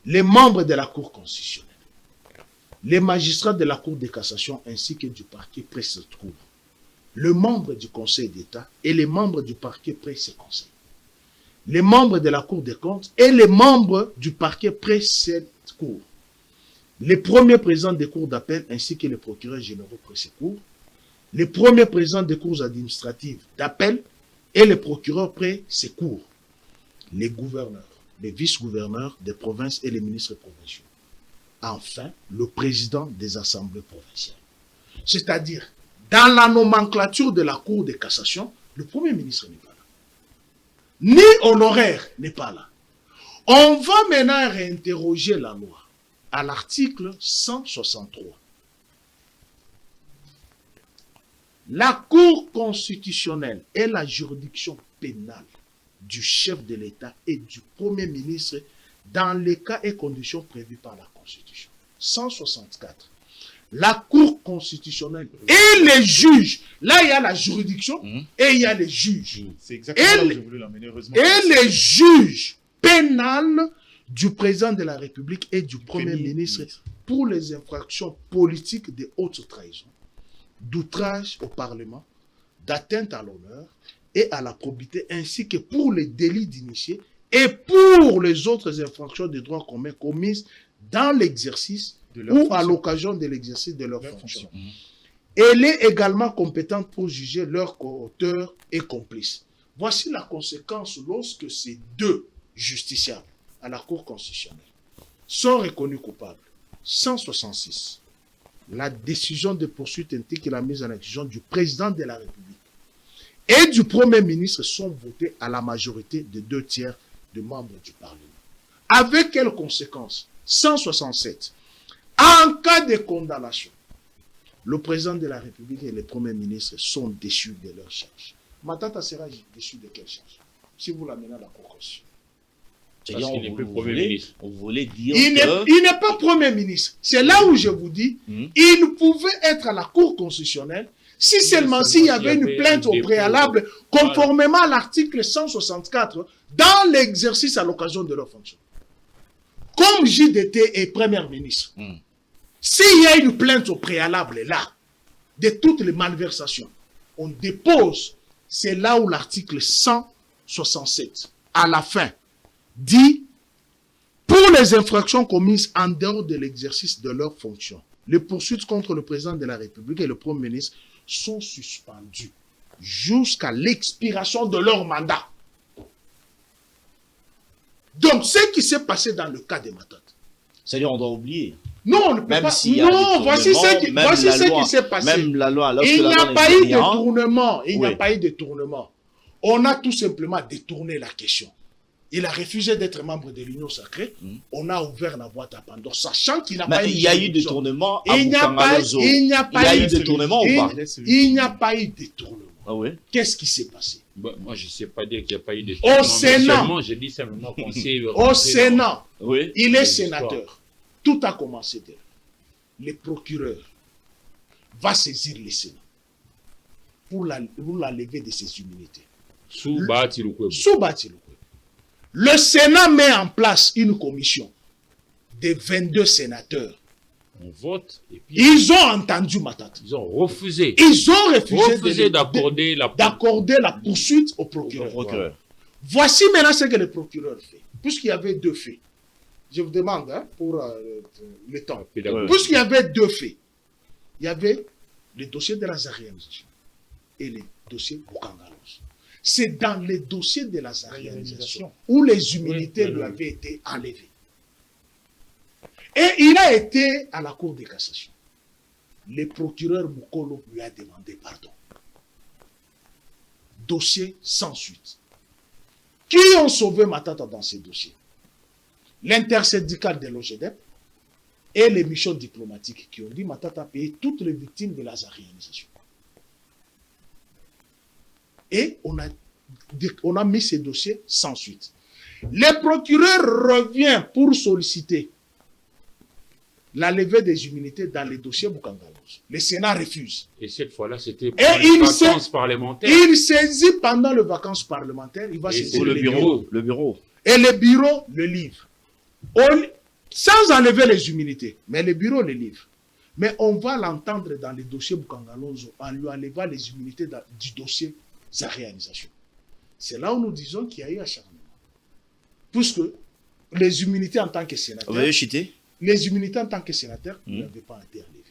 Les membres de la Cour constitutionnelle. Les magistrats de la Cour de cassation ainsi que du parquet près cette Cour. Le membre du Conseil d'État et les membres du parquet près ce Conseil. Les membres de la Cour des comptes et les membres du parquet près cette Cour. Les premiers présidents des cours d'appel ainsi que les procureurs généraux près ces cours. Les premiers présidents des cours administratives d'appel et les procureurs près ces cours. Les gouverneurs, les vice-gouverneurs des provinces et les ministres provinciaux. Enfin, le président des assemblées provinciales. C'est-à-dire, dans la nomenclature de la Cour de cassation, le Premier ministre n'est pas là. Ni honoraire n'est pas là. On va maintenant réinterroger la loi à l'article 163. La Cour constitutionnelle est la juridiction pénale du chef de l'État et du Premier ministre dans les cas et conditions prévus par la Constitution. 164. La Cour constitutionnelle et les juges. Là, il y a la juridiction et il y a les juges.
C'est exactement là où je voulais l'emmener, heureusement.
Et les juges pénals du président de la République et du Premier ministre pour les infractions politiques de haute trahison, d'outrage au Parlement, d'atteinte à l'honneur et à la probité, ainsi que pour les délits d'initiés et pour les autres infractions de droit commun commises dans l'exercice ou à l'occasion de l'exercice de leur fonction. Elle est également compétente pour juger leurs co-auteurs et complices. Voici la conséquence lorsque ces deux justiciables à la Cour constitutionnelle sont reconnus coupables. 166. La décision de poursuite ainsi que la mise en accusation du président de la République et du Premier ministre sont votées à la majorité de 2/3 de membres du Parlement. Avec quelles conséquences? 167. En cas de condamnation, le président de la République et le Premier ministre sont déchus de leurs charges. Matata sera déchu de quelle charge? Si vous l'amenez à la Cour constitutionnelle.
Parce qu'il n'est plus Premier ministre.
On voulait dire
Il n'est pas Premier ministre. C'est là où je vous dis, il pouvait être à la Cour constitutionnelle si seulement s'il y avait une plainte au préalable, conformément à l'article 164, dans l'exercice à l'occasion de leur fonction. Comme JDT est Premier ministre, s'il y a une plainte au préalable là, de toutes les malversations, on dépose, c'est là où l'article 167, à la fin, dit, pour les infractions commises en dehors de l'exercice de leurs fonctions, les poursuites contre le président de la République et le Premier ministre sont suspendues jusqu'à l'expiration de leur mandat. Donc, ce qui s'est passé dans le cas des Matata.
C'est-à-dire, on doit oublier.
Non, on ne peut
Même
pas.
s'il y a
Non, voici ce qui s'est passé.
Même la loi,
Il n'y a pas eu de tournement. Il n'y a pas eu de tournement. On a tout simplement détourné la question. Il a refusé d'être membre de l'Union sacrée. On a ouvert la boîte à Pandore, sachant qu'il n'a pas eu de tournement.
Il y a eu de tournement à
Il n'y a pas eu
de tournement ou pas?
Il n'y a pas eu de tournement.
Ah oui.
Qu'est-ce qui s'est passé?
Moi, je ne sais pas dire qu'il n'y a pas eu de
Au Sénat.
Je dis simplement qu'on s'est...
Au Sénat.
Oui.
Il est sénateur. Tout a commencé de là. Le procureur va saisir le Sénat pour la levée de ses immunités.
Sous Bahati Lukwebo.
Sous Bahati Lukwebo. Le Sénat met en place une commission de 22 sénateurs.
On vote et puis...
Ils ont entendu Matata.
Ils ont refusé.
Ils ont refusé
d'accorder
la poursuite au procureur.
Voilà.
Voici maintenant ce que le procureur fait. Puisqu'il y avait deux faits. Je vous demande pour le temps. Puisqu'il y avait deux faits. Il y avait le dossier de la Zaharianisation et le dossier Bukangalos. C'est dans le dossier de la Zaharianisation où les immunités lui avaient été enlevées. Et il a été à la Cour de cassation. Le procureur Mukolo lui a demandé pardon. Dossier sans suite. Qui ont sauvé Matata dans ces dossiers? L'intersyndicale de l'OGDEP et les missions diplomatiques qui ont dit Matata a payé toutes les victimes de la Zaharianisation. Et on a mis ces dossiers sans suite. Le procureur revient pour solliciter la levée des immunités dans les dossiers Bukangalos. Le Sénat refuse.
Et cette fois-là, c'était pendant les vacances parlementaires.
Il saisit pendant les vacances parlementaires. Il va saisir
le bureau.
Et le bureau le livre. Sans enlever les immunités. Mais le bureau le livre. Mais on va l'entendre dans les dossiers Bukangalos en lui enlevant les immunités du dossier Zaharianisation. C'est là où nous disons qu'il y a eu acharnement. Puisque les immunités en tant que sénateur...
Vous avez chuté?
Les immunités en tant que sénateur n'avaient pas été enlevées.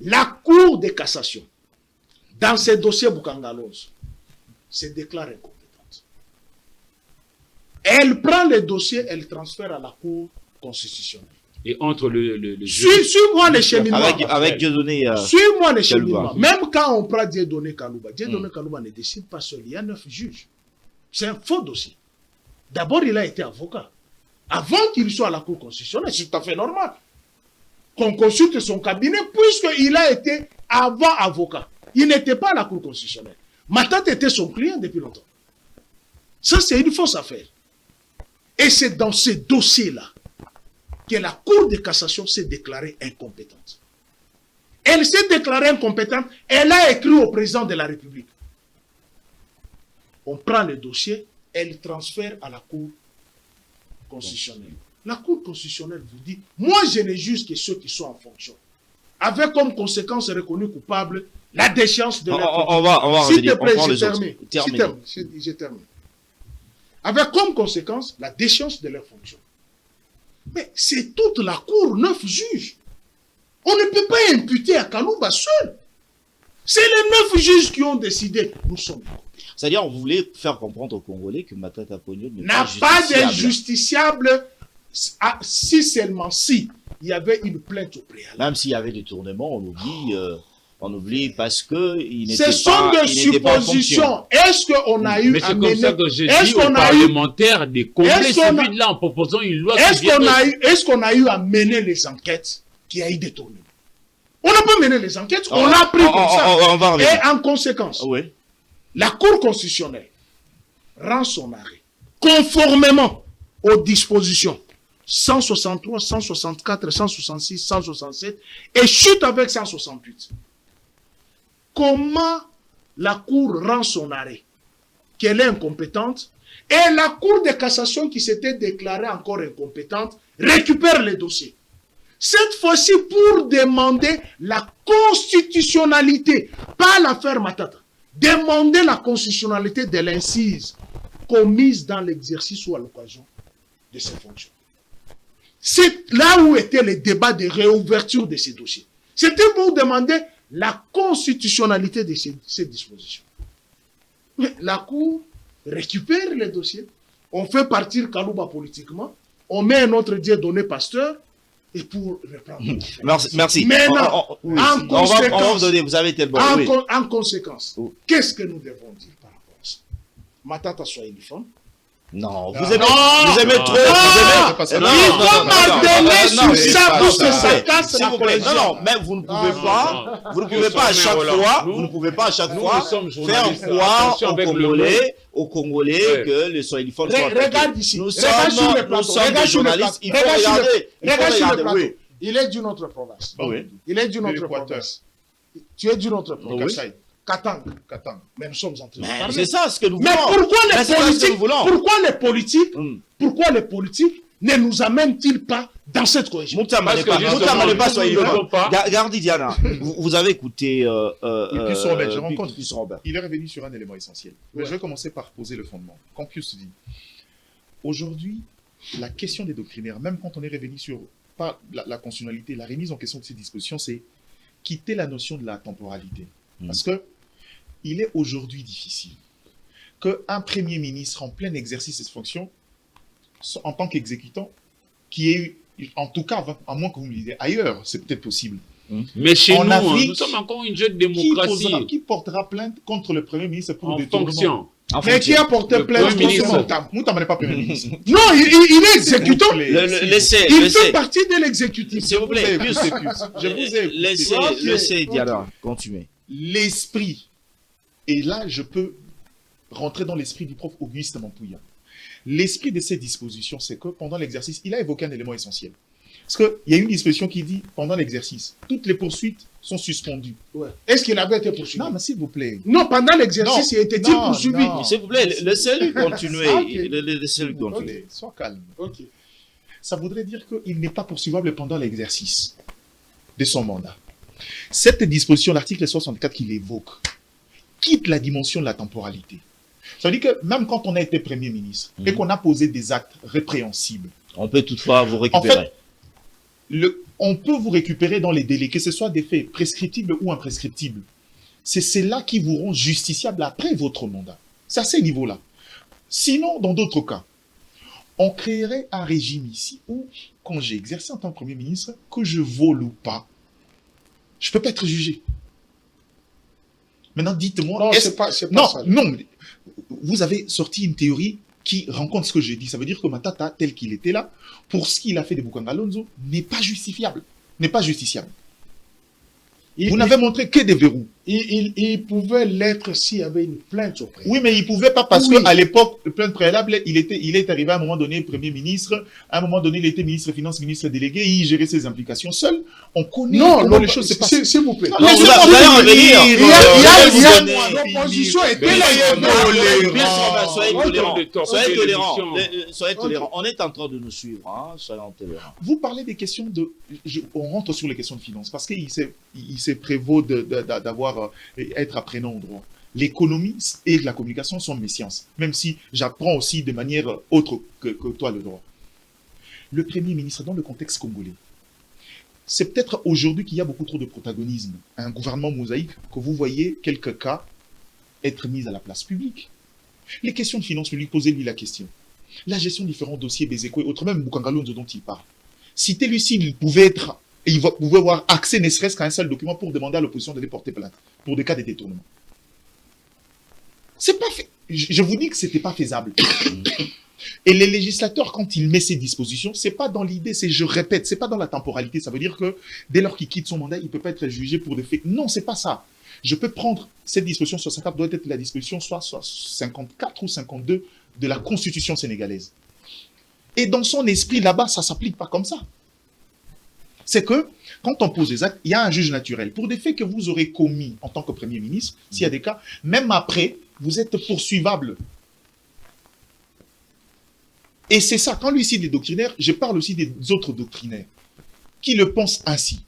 La Cour de cassation, dans ces dossiers Bukangalos, se déclare incompétente. Elle prend les dossiers, elle transfère à la Cour constitutionnelle.
Et entre le
Suis-moi les cheminements.
Avec Dieudonné.
Suis-moi les cheminements. Même quand on prend Dieudonné Kalouba, Dieudonné Kalouba ne décide pas seul. Il y a 9 juges. C'est un faux dossier. D'abord, il a été avocat. Avant qu'il soit à la Cour constitutionnelle, c'est tout à fait normal qu'on consulte son cabinet, puisqu'il a été avant avocat. Il n'était pas à la Cour constitutionnelle. Matata était son client depuis longtemps. Ça, c'est une fausse affaire. Et c'est dans ces dossiers-là que la Cour de cassation s'est déclarée incompétente. Elle s'est déclarée incompétente, elle a écrit au président de la République. On prend le dossier, elle transfère à la Cour constitutionnelle. La Cour constitutionnelle vous dit, moi je ne juge que ceux qui sont en fonction. Avec comme conséquence reconnue coupable la déchéance de leur fonction.
On va
S'il te
revenir,
plaît,
on prend
je
les autres.
termine. Je termine. Avec comme conséquence la déchéance de leur fonction. Mais c'est toute la Cour, 9 juges. On ne peut pas imputer à Kalouba seul. C'est les 9 juges qui ont décidé. Nous sommes incompétents.
C'est-à-dire, on voulait faire comprendre aux Congolais que Matata Ponyo
N'a pas d'injusticiable si seulement si il y avait une plainte au préalable.
Même s'il y avait des tournements, on oublie parce que il n'était pas.
Ce sont des suppositions. Est-ce qu'on a eu
mais
à
c'est comme
mener...
ça que j'ai
Est-ce
dit aux
qu'on a eu...
parlementaires de combler
Est-ce qu'on a-
celui-là en proposant une loi
Est-ce
qui vient de...
qu'on a eu à mener les enquêtes qui a eu des tournements? On n'a pas mené les enquêtes, on a pris comme ça.
On va revenir.
Et en conséquence,
Oui.
la Cour constitutionnelle rend son arrêt conformément aux dispositions 163, 164, 166, 167 et chute avec 168. Comment la Cour rend son arrêt? Qu'elle est incompétente et la Cour de cassation qui s'était déclarée encore incompétente récupère les dossiers. Cette fois-ci pour demander la constitutionnalité, pas l'affaire Matata, demander la constitutionnalité de l'incise commise dans l'exercice ou à l'occasion de ses fonctions. C'est là où était le débat de réouverture de ces dossiers. C'était pour demander la constitutionnalité de ces dispositions. Mais la Cour récupère les dossiers, on fait partir Kalouba politiquement, on met un autre Dieu donné pasteur, et pour reprendre.
Merci.
Maintenant,
Oui,
en
on va
conséquence,
vous donner, vous avez tellement. Oui.
en conséquence,
Oui.
qu'est-ce que nous devons dire par rapport à ça? Matata soit uniforme.
Non,
Non.
vous aimez trop.
Non.
Vous
Il
aimez.
faut m'ordonner sur ça pour que ça casse
S'il
la
vous plaît.
cohésion.
Non, mais vous ne pouvez pas. Vous ne pouvez pas à chaque fois. Vous ne pouvez pas à chaque fois
sommes
faire
journalistes.
croire
Attention
aux
avec le
Congolais
Ouais.
que les Swahilifones sont
Regarde ici.
Nous
Regarde sur le
sommes
plateau.
des
Regarde sur le
journalistes.
plateau.
Il faut regarder. Il faut
Regarde sur le
regarder.
plateau.
Oui.
Il est d'une autre province.
Oui.
Il est d'une autre
l'Équateur.
province. Tu es d'une autre province.
Kassai.
Katanga.
Katanga.
Mais nous sommes en train de
Mais
parler.
c'est ça ce que nous
Mais
voulons.
pourquoi
Mais
les
c'est ça ce que
politiques,
nous voulons.
pourquoi les politiques ne nous amènent-ils pas dans cette cohésion?
Moutama
Parce
n'est
que
pas,
justement,
Moutama n'est pas
nous
soyez
ne le faisons pas.
Gardez Diana. Vous avez écouté.
Pulse Robert, je rencontre.
Pulse Robert.
Il est revenu sur un élément essentiel. Mais
Ouais.
je vais commencer par poser le fondement. Campius dit, aujourd'hui, la question des doctrinaires, même quand on est revenu sur pas la constitutionnalité, la remise en question de ces dispositions, c'est quitter la notion de la temporalité. Parce que il est aujourd'hui difficile qu'un premier ministre en plein exercice de ses fonctions, en tant qu'exécutant, qui ait eu, en tout cas, à moins que vous me disiez ailleurs, c'est peut-être possible,
Mais chez
En
nous,
Afrique,
nous sommes encore une jeune
qui
démocratie
portera plainte contre le premier ministre pour
en
détournement?
fonction.
Mais qui a porté
Le
plainte
Premier
contre
ministre.
Moutama?
Moutama n'est pas premier ministre.
Non, il est exécutant.
Laissez.
Il fait partie de l'exécutif.
S'il vous plaît.
Je vous ai écouté.
Laissez
Ok.
Diana continuer.
L'esprit, et là je peux rentrer dans l'esprit du prof Auguste Mampouya. L'esprit de ces dispositions, c'est que pendant l'exercice, il a évoqué un élément essentiel. Parce qu'il y a une disposition qui dit, pendant l'exercice, toutes les poursuites sont suspendues.
Ouais. Est-ce qu'il avait été poursuivi?
Non, mais s'il vous plaît.
Non, pendant l'exercice,
Non,
il était-il
non,
poursuivi?
non.
S'il vous plaît, laissez-lui continuer.
Ok.
Laissez-lui continuer.
Attendez, sois calme.
Ok.
Ça voudrait dire qu'il n'est pas poursuivable pendant l'exercice de son mandat. Cette disposition, l'article 64 qu'il évoque, quitte la dimension de la temporalité. Ça veut dire que même quand on a été Premier ministre et qu'on a posé des actes répréhensibles,
On peut toutefois vous récupérer.
on peut vous récupérer dans les délais, que ce soit des faits prescriptibles ou imprescriptibles. C'est cela qui vous rend justiciable après votre mandat. C'est à ce niveau-là. Sinon, dans d'autres cas, on créerait un régime ici où, quand j'ai exercé en tant que Premier ministre, que je vole ou pas, je ne peux pas être jugé. Maintenant, dites-moi...
Non,
est-ce-
c'est pas
non,
ça.
non, vous avez sorti une théorie qui rencontre ce que j'ai dit. Ça veut dire que Matata, tel qu'il était là, pour ce qu'il a fait de Bokanga Alonso, n'est pas justifiable. N'est pas justiciable. Vous n'avez montré que des verrous.
Il pouvait l'être s'il y avait une plainte au préalable.
Oui, mais il ne pouvait pas parce
Oui.
qu'à l'époque, le plainte préalable, il est arrivé à un moment donné Premier ministre, à un moment donné, il était ministre des Finances, ministre délégué, il gérait ses implications seul. On connaît comment les choses se passent.
S'il vous plaît.
Non, vous allez revenir.
L'opposition était
Mais
là.
soyez tolérants. On est en train de nous suivre, hein. Soyons tolérants.
Vous parlez des questions de... on rentre sur les questions de finances parce qu'il s'est prévaut d'avoir être apprenant au droit. L'économie et la communication sont mes sciences, même si j'apprends aussi de manière autre que toi le droit. Le Premier ministre, dans le contexte congolais, c'est peut-être aujourd'hui qu'il y a beaucoup trop de protagonisme. Un gouvernement mosaïque que vous voyez quelques cas être mis à la place publique. Les questions de finances publiques, posez-lui la question. La gestion de différents dossiers, Bézéko et autres, même Bokanga Alonso dont il parle. Citez-lui s'il pouvait être, et il pouvait avoir accès ne serait-ce qu'à un seul document pour demander à l'opposition d'aller porter plainte pour des cas de détournement. C'est pas fait. Je vous dis que c'était pas faisable. Et les législateurs, quand ils mettent ces dispositions, c'est pas dans l'idée, je répète, c'est pas dans la temporalité. Ça veut dire que dès lors qu'il quitte son mandat, il peut pas être jugé pour des faits. Non, c'est pas ça. Je peux prendre cette disposition 64 doit être la disposition soit 54 ou 52 de la Constitution sénégalaise. Et dans son esprit, là-bas, ça s'applique pas comme ça. C'est que, quand on pose des actes, il y a un juge naturel. Pour des faits que vous aurez commis en tant que Premier ministre, s'il y a des cas, même après, vous êtes poursuivable. Et c'est ça, quand lui cite des doctrinaires, je parle aussi des autres doctrinaires qui le pensent ainsi.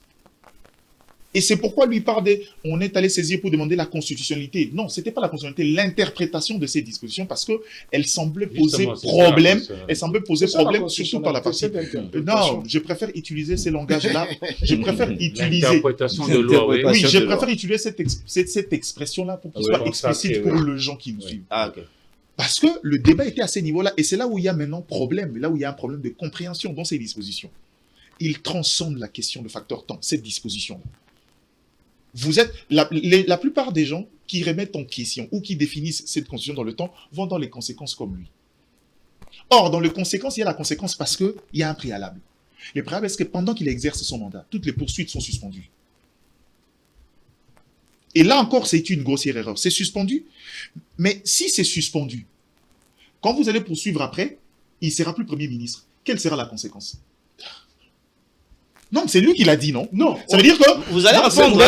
Et c'est pourquoi lui parle on est allé saisir pour demander la constitutionnalité. Non, ce n'était pas la constitutionnalité, l'interprétation de ces dispositions parce qu'elle semblait poser problème. Elle semblait poser problème, surtout par la partie. Non, je préfère utiliser ces langages-là. Je préfère utiliser.
L'interprétation de loi, oui.
Oui, je préfère utiliser cette expression-là pour qu'il soit explicite pour les gens qui nous suivent.
Ah, ok.
Parce que le débat était à ce niveau-là, et c'est là où il y a maintenant problème, là où il y a un problème de compréhension dans ces dispositions. Il transcende la question de facteur temps, cette disposition-là. Vous êtes, la plupart des gens qui remettent en question ou qui définissent cette constitution dans le temps vont dans les conséquences comme lui. Or, dans les conséquences, il y a la conséquence parce qu'il y a un préalable. Le préalable, c'est que pendant qu'il exerce son mandat, toutes les poursuites sont suspendues. Et là encore, c'est une grossière erreur. C'est suspendu. Mais si c'est suspendu, quand vous allez poursuivre après, il ne sera plus Premier ministre. Quelle sera la conséquence? Non, c'est lui qui l'a dit, non? Non. Ça veut dire que...
Vous allez répondre.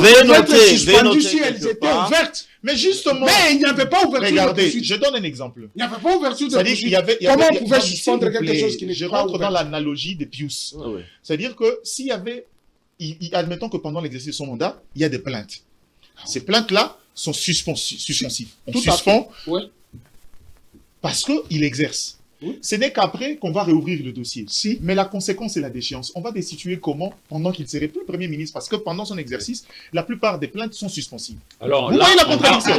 Veuillez noter si elles étaient ouvertes.
Mais justement...
Mais il n'y avait pas ouverture de
Regardez,
poursuite.
je donne un exemple.
Il n'y avait pas ouverture de
C'est-à-dire
poursuite.
qu'il y avait...
Comment on pouvait suspendre quelque chose qui n'est
Je
pas
rentre dans
ouvert?
l'analogie des Pius.
Ah ouais.
C'est-à-dire que s'il y avait... Admettons que pendant l'exercice de son mandat, il y a des plaintes. Ces plaintes-là sont suspensives. On
Tout à
suspend
fait. Ouais.
parce qu'il exerce.
Oui.
Ce n'est qu'après qu'on va réouvrir le dossier.
Si.
Mais la conséquence, c'est la déchéance. On va destituer comment pendant qu'il ne serait plus Premier ministre? Parce que pendant son exercice, la plupart des plaintes sont suspensives.
Alors,
Vous
là,
voyez la contradiction?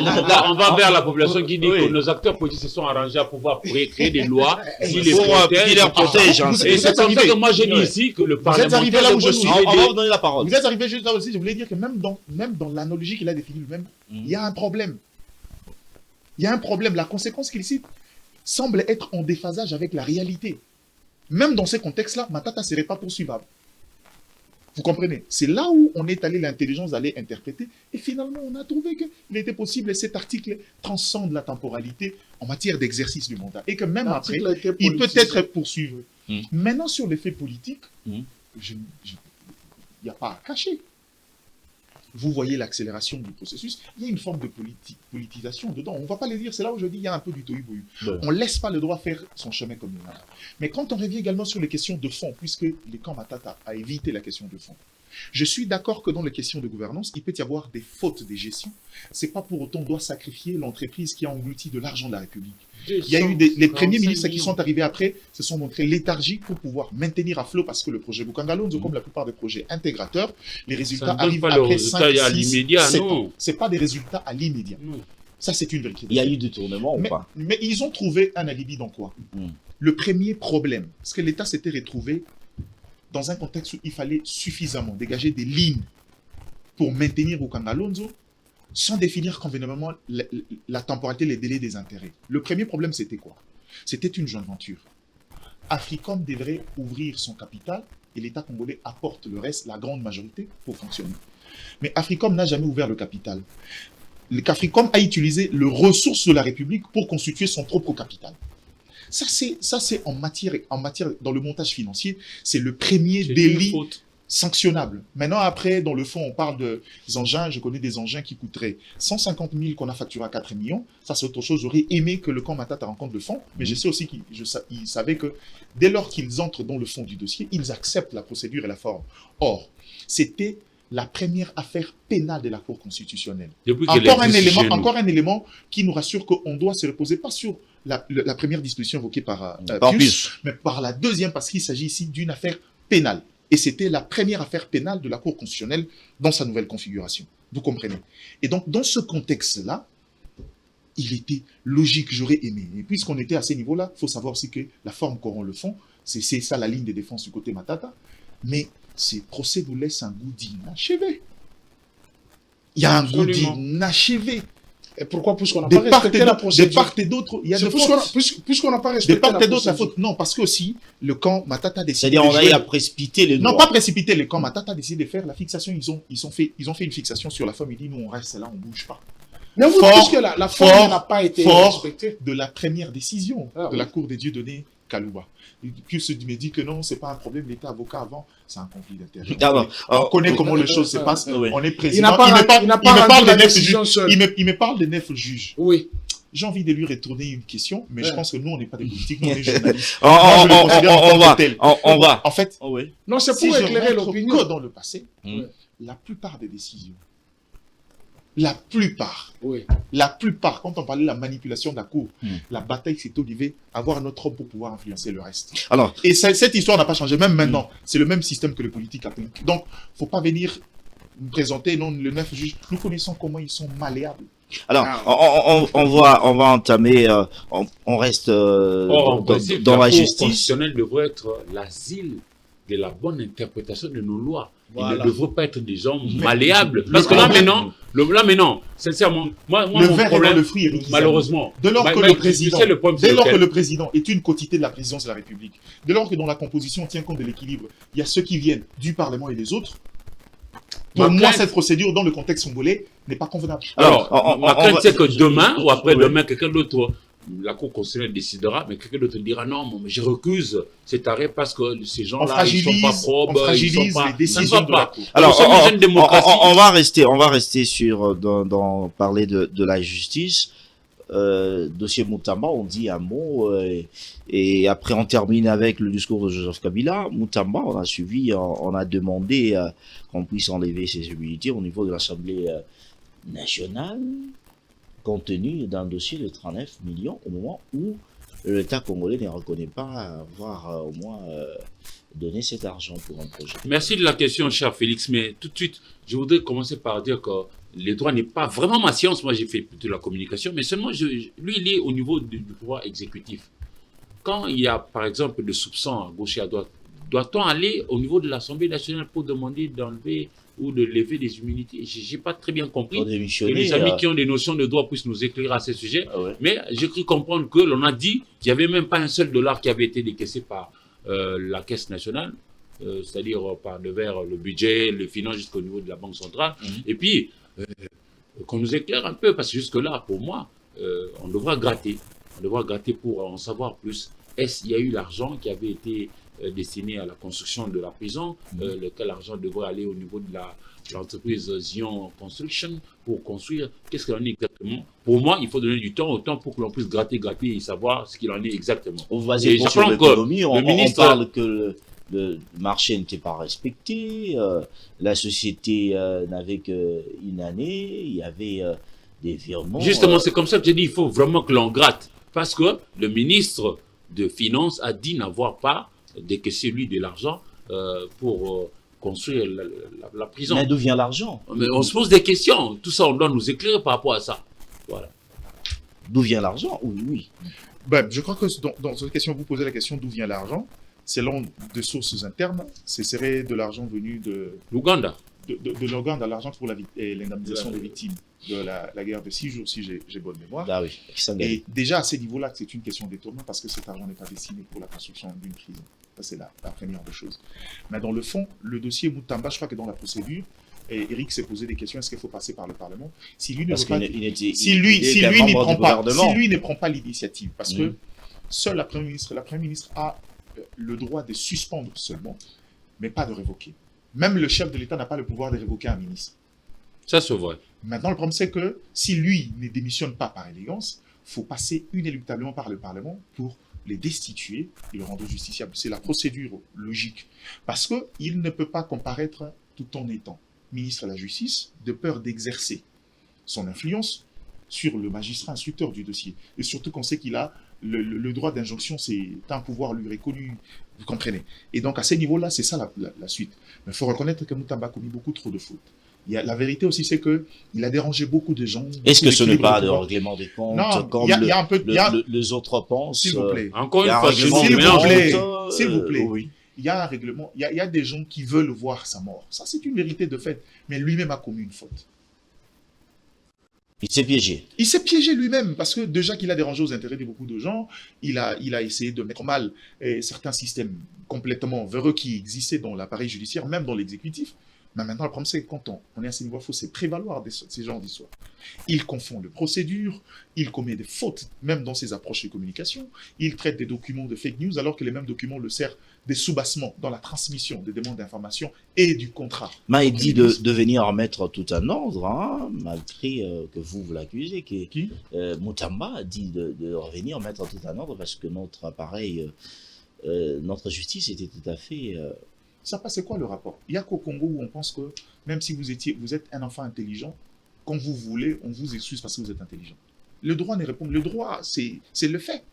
on va vers la population qui dit
Oui.
que nos acteurs politiques se sont arrangés à pouvoir créer des lois qui les
Pour
protègent.
qui les protège.
Vous
Et c'est comme ça que moi j'ai dit
Ouais.
ici que le
êtes
parlementaire
arrivé là où je
doit nous
suis.
On va
aider.
vous donner la parole.
Vous êtes arrivé juste là aussi, je voulais dire que même dans l'analogie qu'il a définie lui-même, il y a un problème. Il y a un problème. La conséquence qu'il cite semble être en déphasage avec la réalité. Même dans ces contextes-là, Matata ne serait pas poursuivable. Vous comprenez? C'est là où on est allé, l'intelligence d'aller interpréter, et finalement on a trouvé qu'il était possible, et cet article transcende la temporalité en matière d'exercice du mandat, et que même après, il peut être poursuivi. Maintenant, sur les faits politiques, il n'y a pas à cacher. Vous voyez l'accélération du processus, il y a une forme de politisation dedans. On ne va pas les dire, c'est là où je dis il y a un peu du tohu-bohu.
Ouais.
On ne laisse pas le droit faire son chemin comme il a. Mais quand on revient également sur les questions de fond, puisque le camp Matata a évité la question de fond, je suis d'accord que dans les questions de gouvernance, il peut y avoir des fautes de gestion. Ce n'est pas pour autant qu'on doit sacrifier l'entreprise qui a englouti de l'argent de la République. Il y a eu les premiers ministres qui sont arrivés après se sont montrés léthargiques pour pouvoir maintenir à flot parce que le projet Bokanga Alonso, comme la plupart des projets intégrateurs, les résultats arrivent après 5, 6, 7 ans. Ce n'est pas des résultats à l'immédiat. Ça, c'est une vérité.
Il y a eu du tournement ou pas?
Mais ils ont trouvé un alibi dans quoi? Le premier problème, c'est que l'État s'était retrouvé dans un contexte où il fallait suffisamment dégager des lignes pour maintenir Bokanga Alonso sans définir convenablement la temporalité, les délais des intérêts. Le premier problème, c'était quoi? C'était une joint venture. Africom devrait ouvrir son capital et l'État congolais apporte le reste, la grande majorité, pour fonctionner. Mais Africom n'a jamais ouvert le capital. L'Africom a utilisé les ressources de la République pour constituer son propre capital. Ça, c'est en matière, dans le montage financier, c'est le premier délit sanctionnable. Maintenant, après, dans le fond, on parle des engins. Je connais des engins qui coûteraient 150 000 qu'on a facturé à 4 millions. Ça, c'est autre chose. J'aurais aimé que le camp Matata rencontre le fond, mais je sais aussi qu'ils savaient que dès lors qu'ils entrent dans le fond du dossier, ils acceptent la procédure et la forme. Or, c'était la première affaire pénale de la Cour constitutionnelle. Encore un élément qui nous rassure qu'on doit se reposer pas sur la première disposition évoquée par Pius, mais par la deuxième, parce qu'il s'agit ici d'une affaire pénale. Et c'était la première affaire pénale de la Cour constitutionnelle dans sa nouvelle configuration. Vous comprenez? Et donc, dans ce contexte-là, il était logique, j'aurais aimé. Et puisqu'on était à ce niveau-là, il faut savoir aussi que la forme qu'auront le fond, c'est ça la ligne de défense du côté Matata, mais ces procès nous laissent un goût d'inachevé. Il y a un goût d'inachevé.
Et pourquoi? Puisqu'on n'a pas respecté la procédure.
De part et d'autre, il y a de fautes.
Puisqu'on n'a pas respecté la procédure.
De part et d'autre, la faute. Non, parce que aussi, le camp Matata a décidé.
C'est-à-dire, on a eu à précipiter les droits.
Non, pas précipiter. Le camp Matata a décidé de faire la fixation. Ils ont fait une fixation sur la forme. Ils disent, nous, on reste là, on ne bouge pas.
Mais vous dites que la forme n'a pas été respectée.
De la première décision de la Cour des dieux donnée Kalouba. Puis se me dit que non, c'est pas un problème. Il était avocat avant, c'est un conflit d'intérêts. On connaît comment les choses se passent. On est président. Il me parle de 9 juges.
Oui.
J'ai envie de lui retourner une question, mais je pense que nous, on n'est pas des politiques, nous, on est journalistes.
On va.
En fait,
non, c'est pour éclairer l'opinion.
Que dans le passé, la plupart des décisions, la plupart, quand on parlait de la manipulation de la Cour, la bataille s'est olivée avoir notre homme pour pouvoir influencer le reste.
Alors,
et cette histoire n'a pas changé, même maintenant. C'est le même système que les politiques appliquent. Donc, il ne faut pas venir nous présenter le 9 juges. Nous connaissons comment ils sont malléables.
Alors, on va entamer, on reste dans la justice.
La Cour constitutionnelle devrait être l'asile de la bonne interprétation de nos lois. Voilà. Il ne devrait pas être des gens malléables. Parce que là maintenant, sincèrement, moi mon problème,
le fruit est
malheureusement,
dès lors que le président est une quotité de la présidence de la République, dès lors que dans la composition on tient compte de l'équilibre, il y a ceux qui viennent du Parlement et les autres. Pour moi, cette procédure dans le contexte congolais n'est pas convenable.
Alors, ma crainte, c'est que demain ou après-demain, quelqu'un d'autre, la Cour constitutionnelle décidera, mais quelqu'un d'autre dira non, mais je recuse cet arrêt parce que ces gens-là, ils ne sont pas probes,
on fragilise les décisions de la Cour.
Alors, on va rester sur, parler de la justice. Dossier Moutamba, on dit un mot, et après on termine avec le discours de Joseph Kabila. Moutamba, on a suivi, on a demandé qu'on puisse enlever ses immunités au niveau de l'Assemblée nationale, compte tenu d'un dossier de 39 millions au moment où l'État congolais ne reconnaît pas avoir au moins donné cet argent pour un projet.
Merci de la question, cher Félix, mais tout de suite, je voudrais commencer par dire que les droits n'est pas vraiment ma science. Moi, j'ai fait plutôt la communication, mais seulement, lui, il est au niveau du pouvoir exécutif. Quand il y a, par exemple, des soupçons à gauche et à droite, doit-on aller au niveau de l'Assemblée nationale pour demander d'enlever ou de lever des immunités? Je n'ai pas très bien compris. Que les amis qui ont des notions de droit puissent nous éclairer à ce sujet. Mais j'ai cru comprendre que l'on a dit qu'il n'y avait même pas un seul dollar qui avait été décaissé par la Caisse nationale, c'est-à-dire par devers le budget, les finances jusqu'au niveau de la Banque centrale. Et puis, qu'on nous éclaire un peu, parce que jusque-là, pour moi, on devra gratter. On devra gratter pour en savoir plus. Est-ce qu'il y a eu l'argent qui avait été destiné à la construction de la prison, lequel argent devrait aller au niveau de l'entreprise Zion Construction pour construire? Qu'est-ce qu'il en est exactement? Pour moi, il faut donner du temps au temps pour que l'on puisse gratter et savoir ce qu'il en est exactement.
On va dire sur l'économie, on parle que le marché n'était pas respecté, la société n'avait qu'une année, il y avait des virements.
Justement, c'est comme ça que j'ai dit, il faut vraiment que l'on gratte. Parce que le ministre de Finances a dit n'avoir pas décaissé lui de l'argent pour construire la prison.
Mais d'où vient l'argent?
Mais on se pose des questions. Tout ça, on doit nous éclairer par rapport à ça. Voilà.
D'où vient l'argent? Oui.
Ben, je crois que dans cette question, vous posez la question d'où vient l'argent. Selon des sources internes, ce serait de l'argent venu de
l'Ouganda.
de l'organe de l'argent pour l'indemnisation des victimes de la guerre de 6 jours, si j'ai bonne mémoire.
Ah oui,
Et déjà à ce niveau-là, c'est une question d'étonnement parce que cet argent n'est pas destiné pour la construction d'une prison. Ça, c'est la première des choses. Mais dans le fond, le dossier Moutamba, je crois que dans la procédure, et Eric s'est posé des questions, est-ce qu'il faut passer par le Parlement? Si lui ne prend pas l'initiative, parce que seul la Première ministre a le droit de suspendre seulement, mais pas de révoquer. Même le chef de l'État n'a pas le pouvoir de révoquer un ministre.
Ça, c'est vrai.
Maintenant, le problème, c'est que si lui ne démissionne pas par élégance, il faut passer inéluctablement par le Parlement pour les destituer et le rendre justiciable. C'est la procédure logique. Parce qu'il ne peut pas comparaître tout en étant ministre de la Justice, de peur d'exercer son influence sur le magistrat instructeur du dossier. Et surtout qu'on sait qu'il a le droit d'injonction, c'est un pouvoir lui reconnu, vous comprenez. Et donc à ce niveau-là, c'est ça la suite. Mais il faut reconnaître que Moutamba a commis beaucoup trop de fautes. La vérité aussi, c'est qu'il a dérangé beaucoup de gens.
Est-ce que ce n'est pas de règlement des comptes comme les autres pensent?
S'il vous plaît.
Encore une fois,
s'il vous plaît. Oui. Il y a un règlement, il y a des gens qui veulent voir sa mort. Ça, c'est une vérité de fait. Mais lui-même a commis une faute.
Il s'est piégé.
Il s'est piégé lui-même parce que déjà qu'il a dérangé aux intérêts de beaucoup de gens, il a essayé de mettre mal certains systèmes complètement véreux qui existaient dans l'appareil judiciaire, même dans l'exécutif. Mais maintenant, le problème, c'est que quand on est à ce niveau, il faut se prévaloir de ces genres d'histoires. Il confond les procédures, il commet des fautes, même dans ses approches de communication. Il traite des documents de fake news, alors que les mêmes documents le servent des soubassements dans la transmission des demandes d'information et du contrat.
Mais il dit de venir remettre tout un ordre, hein, malgré que vous l'accusez. Qui Moutamba a dit de revenir mettre tout un ordre parce que notre appareil, notre justice était tout à fait...
Ça passe, c'est quoi le rapport? Il y a qu'au Congo où on pense que même si vous êtes un enfant intelligent, quand vous voulez, on vous excuse parce que vous êtes intelligent. Le droit ne répond. Le droit, c'est le fait.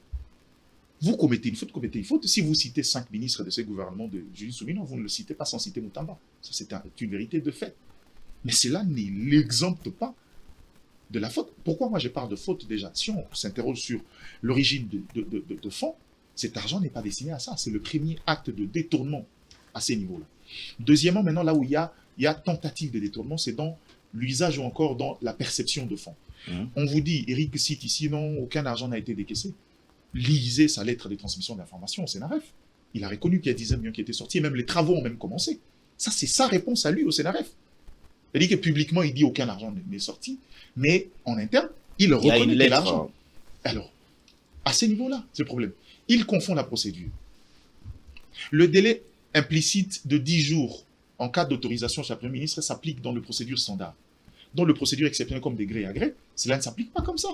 Vous commettez une faute, Si vous citez 5 ministres de ce gouvernement de Julie Soumino, vous ne le citez pas sans citer Moutamba. Ça, c'est une vérité de fait. Mais cela ne l'exempte pas de la faute. Pourquoi moi je parle de faute déjà? Si on s'interroge sur l'origine de fonds, cet argent n'est pas destiné à ça. C'est le premier acte de détournement à ces niveaux-là. Deuxièmement, maintenant, là où il y a tentative de détournement, c'est dans l'usage ou encore dans la perception de fonds. On vous dit, Eric cite ici, non, aucun argent n'a été décaissé. Lisez sa lettre de transmission d'information au Sénaref. Il a reconnu qu'il y a 10 millions qui étaient sortis, et même les travaux ont même commencé. Ça, c'est sa réponse à lui au Sénaref. C'est-à-dire que publiquement, il dit aucun argent n'est sorti, mais en interne, il reconnaît qu'il y a l'argent. Alors, à ce niveau-là, c'est le problème. Il confond la procédure. Le délai implicite de 10 jours en cas d'autorisation chez le Premier ministre s'applique dans le procédure standard. Dans le procédure exceptionnelle comme des gré à gré, cela ne s'applique pas comme ça.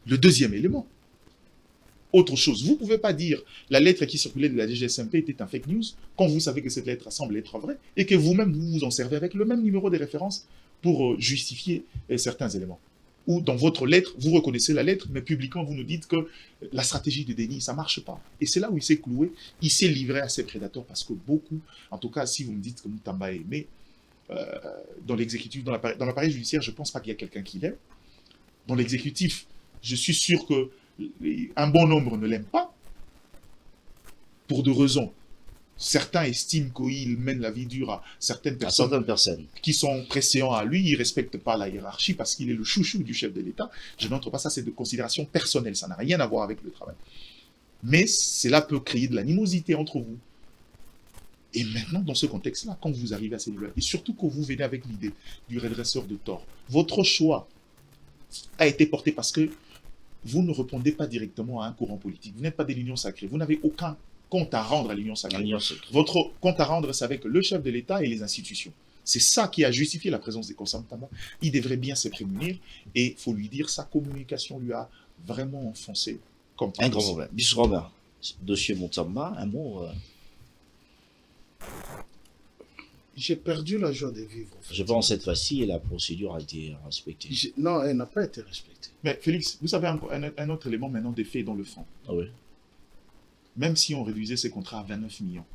Le deuxième élément. Autre chose, vous ne pouvez pas dire la lettre qui circulait de la DGSMP était un fake news quand vous savez que cette lettre semble être vraie et que vous-même vous vous en servez avec le même numéro de référence pour justifier certains éléments. Ou dans votre lettre, vous reconnaissez la lettre, mais publiquement, vous nous dites que la stratégie de déni, ça ne marche pas. Et c'est là où il s'est cloué, il s'est livré à ses prédateurs, parce que beaucoup, en tout cas, si vous me dites que Moutamba est aimé, dans l'exécutif, dans l'appareil judiciaire, je ne pense pas qu'il y a quelqu'un qui l'aime. Dans l'exécutif, je suis sûr qu'un bon nombre ne l'aiment pas, pour deux raisons. Certains estiment qu'il mène la vie dure à certaines personnes qui sont pressions à lui. Il ne respecte pas la hiérarchie parce qu'il est le chouchou du chef de l'État. Je n'entre pas ça, c'est de considération personnelle. Ça n'a rien à voir avec le travail. Mais cela peut créer de l'animosité entre vous. Et maintenant, dans ce contexte-là, quand vous arrivez à ces niveaux-là, et surtout que vous venez avec l'idée du redresseur de tort, votre choix a été porté parce que vous ne répondez pas directement à un courant politique. Vous n'êtes pas de l'Union sacrée. Vous n'avez aucun compte à rendre à l'Union sacrée. Votre compte à rendre, c'est avec le chef de l'État et les institutions. C'est ça qui a justifié la présence des Kossa Moutamba. Il devrait bien se prémunir et il faut lui dire sa communication lui a vraiment enfoncé comme
un grand problème. Bis Robert, dossier Moutamba, un mot.
J'ai perdu la joie de vivre. En fait.
Je pense que cette fois-ci, la procédure a été respectée.
Non, elle n'a pas été respectée.
Mais Félix, vous savez un autre élément maintenant des faits dans le fond.
Ah oui.
Même si on réduisait ces contrats à 29 millions,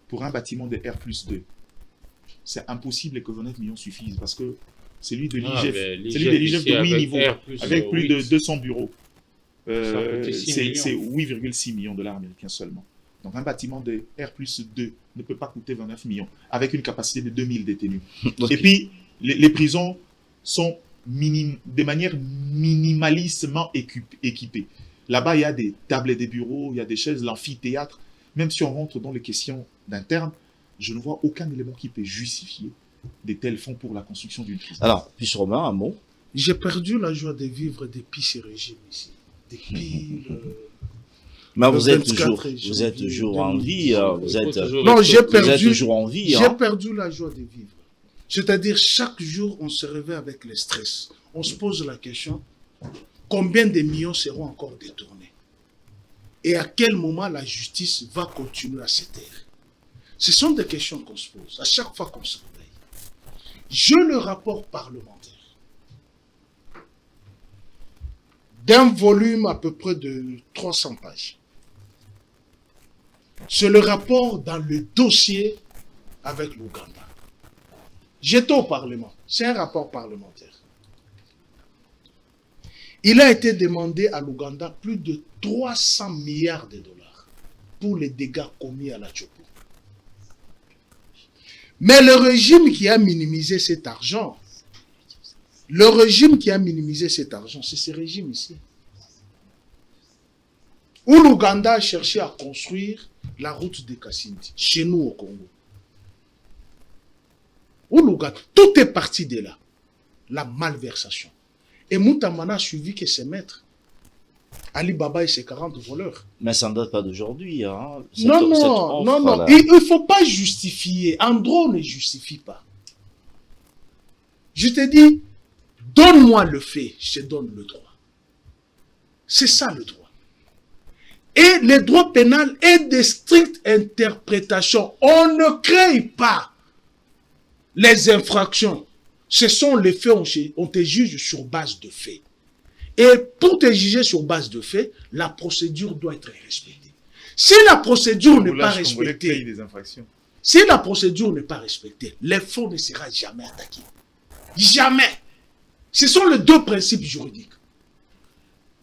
pour un bâtiment de R+2, c'est impossible que 29 millions suffisent parce que celui de l'IGF de 8 niveaux, avec plus de 200 bureaux, c'est 8,6 millions de dollars américains seulement. Donc un bâtiment de R+2 ne peut pas coûter 29 millions, avec une capacité de 2000 détenus.
Ok.
Et puis, les prisons sont de manière minimalistement équipées. Là-bas, il y a des tables et des bureaux, il y a des chaises, l'amphithéâtre. Même si on rentre dans les questions d'interne, je ne vois aucun élément qui peut justifier de tels fonds pour la construction d'une prison.
Alors, puis Romain, un mot.
J'ai perdu la joie de vivre depuis ce régime ici. Depuis
Mais
le
vous êtes
24
toujours, vous êtes
janvier
toujours en
2010.
vie. Vous êtes,
Non, j'ai
vous êtes
perdu,
toujours en vie.
j'ai
Hein.
perdu la joie de vivre. C'est-à-dire, chaque jour, on se réveille avec le stress. On se pose la question, combien de millions seront encore détournés? Et à quel moment la justice va continuer à se taire? Ce sont des questions qu'on se pose à chaque fois qu'on se réveille. Je le rapport parlementaire d'un volume à peu près de 300 pages. C'est le rapport dans le dossier avec l'Ouganda. J'étais au Parlement. C'est un rapport parlementaire. Il a été demandé à l'Ouganda plus de 300 milliards de dollars pour les dégâts commis à la Tchopo. Mais le régime qui a minimisé cet argent, c'est ce régime ici. Où l'Ouganda a cherché à construire la route de Kassindi, chez nous au Congo. Où l'Ouganda, tout est parti de là. La malversation. Et Moutamana a suivi que ses maîtres. Ali Baba et ses 40 voleurs.
Mais ça ne date pas d'aujourd'hui. Hein.
Non. Il ne faut pas justifier. Andro ne justifie pas. Je te dis, donne-moi le fait, je te donne le droit. C'est ça le droit. Et le droit pénal est de stricte interprétation. On ne crée pas les infractions. Ce sont les faits, on te juge sur base de faits. Et pour te juger sur base de faits, la procédure doit être respectée. Si la procédure n'est pas respectée, si la procédure n'est pas respectée, le fond ne sera jamais attaqué. Jamais. Ce sont les deux principes juridiques.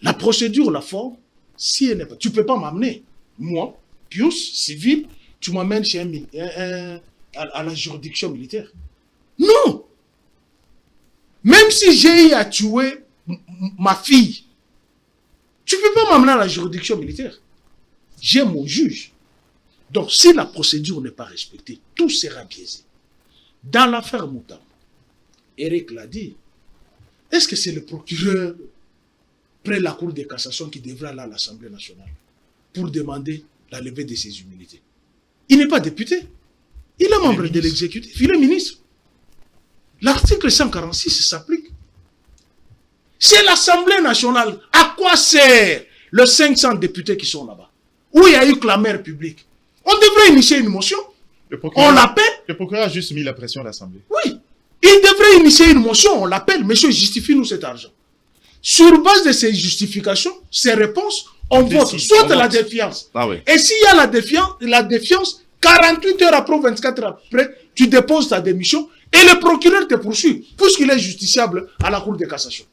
La procédure, la forme, si elle n'est pas... Tu ne peux pas m'amener, moi, Pius, civil, tu m'amènes chez à la juridiction militaire. Non. Même si j'ai eu à tuer ma fille, tu ne peux pas m'amener à la juridiction militaire. J'ai mon juge. Donc, si la procédure n'est pas respectée, tout sera biaisé. Dans l'affaire Moutam, Eric l'a dit, est-ce que c'est le procureur près la Cour de cassation qui devrait aller à l'Assemblée nationale pour demander la levée de ses immunités? Il n'est pas député. Il est membre de l'exécutif. Il est ministre. L'article 146 s'applique. C'est l'Assemblée nationale. À quoi sert les 500 députés qui sont là-bas? Où il y a eu clameur publique? On devrait initier une motion. On l'appelle.
Le procureur a juste mis la pression à l'Assemblée.
Oui. Il devrait initier une motion. On l'appelle. Monsieur, justifie-nous cet argent. Sur base de ces justifications, ces réponses, on vote. Soit la défiance.
Ah oui.
Et s'il y a la défiance, 48 heures après, 24 heures après, tu déposes ta démission et le procureur te poursuit, puisqu'il est justiciable à la Cour de cassation.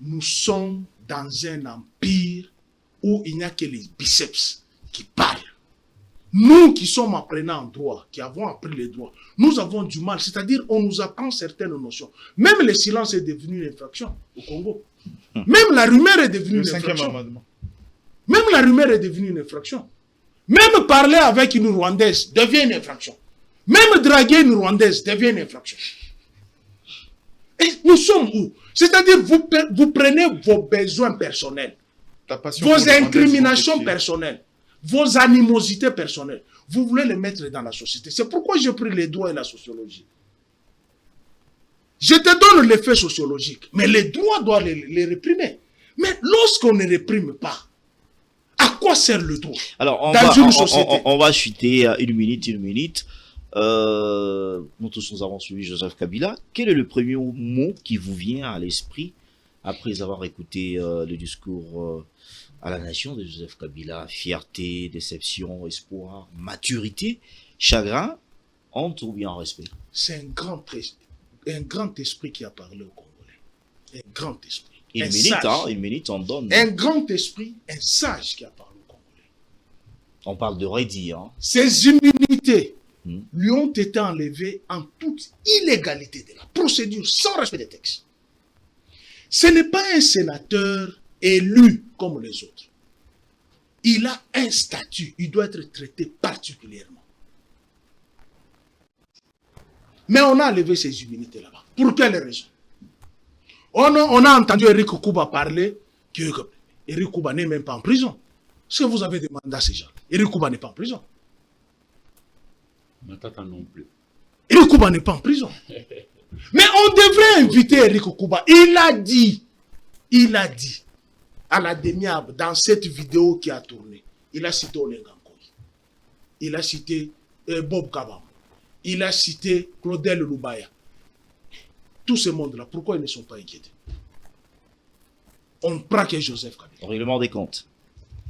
Nous sommes dans un empire où il n'y a que les biceps qui parlent. Nous qui sommes apprenants en droit, qui avons appris les droits, nous avons du mal. C'est-à-dire, on nous apprend certaines notions. Même le silence est devenu une infraction au Congo. Même la rumeur est devenue une infraction. Même la rumeur est devenue une infraction. Même parler avec une Rwandaise devient une infraction. Même draguer une Rwandaise devient une infraction. Et nous sommes où? C'est-à-dire, vous prenez vos besoins personnels, vos incriminations personnelles, vos animosités personnelles, vous voulez les mettre dans la société. C'est pourquoi j'ai pris les droits et la sociologie. Je te donne les faits sociologiques, mais les droits doivent les réprimer. Mais lorsqu'on ne réprime pas, à quoi sert le droit?
Alors, on va chuter une minute. Nous tous nous avons suivi Joseph Kabila. Quel est le premier mot qui vous vient à l'esprit après avoir écouté le discours à la nation de Joseph Kabila? Fierté, déception, espoir, maturité, chagrin, honte ou bien respect?
C'est un grand esprit qui a parlé aux Congolais. Un grand esprit.
Une minute, on donne.
Un grand esprit, un sage qui a parlé aux Congolais.
On parle de redire. Hein.
Ses immunités
Hmm.
lui ont été enlevées en toute illégalité de la procédure, sans respect des textes. Ce n'est pas un sénateur élu comme les autres. Il a un statut, il doit être traité particulièrement. Mais on a enlevé ses immunités là-bas. Pour quelle raison? On a entendu Eric Kouba parler que Eric Kouba n'est même pas en prison. Ce que vous avez demandé à ces gens, Eric Kouba n'est pas en prison.
Matata non plus.
Eric Kouba n'est pas en prison. Mais on devrait inviter Eric Kouba. Il a dit à la demi-arbre, dans cette vidéo qui a tourné, il a cité Olengankoy, il a cité Bob Kabam, il a cité Claudel Loubaya. Tout ce monde-là, pourquoi ils ne sont pas inquiétés? On prend que Joseph Kabila.
Règlement des comptes.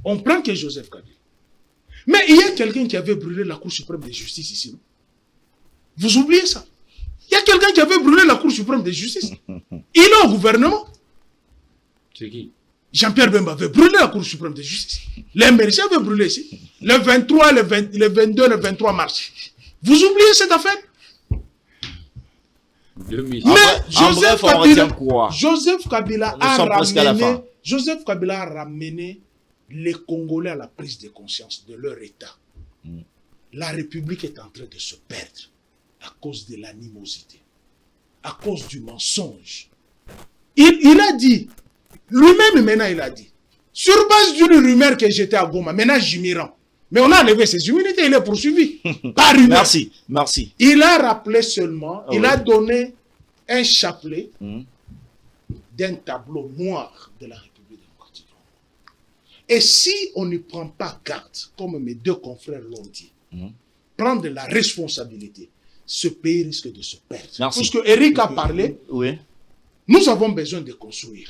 On prend que Joseph Kabila. Mais il y a quelqu'un qui avait brûlé la Cour suprême de justice ici, non? Vous oubliez ça? Il y a quelqu'un qui avait brûlé la Cour suprême de justice. Il est au gouvernement.
C'est qui?
Jean-Pierre Bemba avait brûlé la Cour suprême de justice. Les Américains avaient brûlé ici. Le 23, le 22, le 23 mars. Vous oubliez cette affaire?
2000.
Mais
En bref, on retient quoi?
Joseph Kabila
Nous sommes presque à la fin.
Joseph Kabila a ramené les Congolais à la prise de conscience de leur État.
Mm.
La République est en train de se perdre à cause de l'animosité, à cause du mensonge. Il a dit, lui-même maintenant il a dit, sur base d'une rumeur que j'étais à Goma, maintenant Jimiran, mais on a enlevé ses immunités, il est poursuivi. Par rumeur.
Merci, merci.
Il a rappelé seulement, il a donné un chapelet
Hmm.
d'un tableau noir de la République démocratique. Et si on ne prend pas garde, comme mes deux confrères l'ont dit, prendre la responsabilité, ce pays risque de se perdre.
Merci.
Parce que Eric a parlé,
Oui.
nous avons besoin de construire.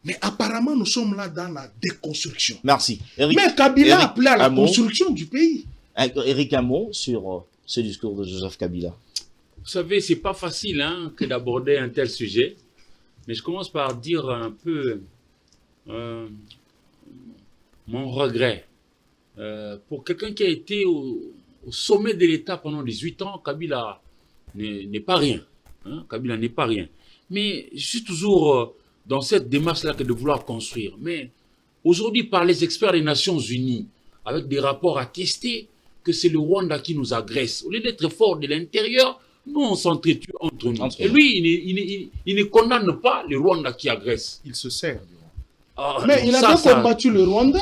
Mais apparemment, nous sommes là dans la déconstruction.
Merci. Eric,
Mais Kabila a
Eric,
appelé à la
un mot.
construction du pays.
Eric, un mot sur ce discours de Joseph Kabila.
Vous savez, c'est pas facile hein, que d'aborder un tel sujet. Mais je commence par dire un peu mon regret. Pour quelqu'un qui a été au sommet de l'État pendant 18 ans, Kabila n'est pas rien. Hein, Kabila n'est pas rien. Mais je suis toujours dans cette démarche-là que de vouloir construire. Mais aujourd'hui, par les experts des Nations Unies, avec des rapports attestés que c'est le Rwanda qui nous agresse. Au lieu d'être fort de l'intérieur, nous, on s'entretue entre nous. Et lui, il ne condamne pas le Rwanda qui agresse.
Il se sert du Rwanda.
Ah,
Mais
non,
il
ça,
a
ça-
combattu le Rwanda.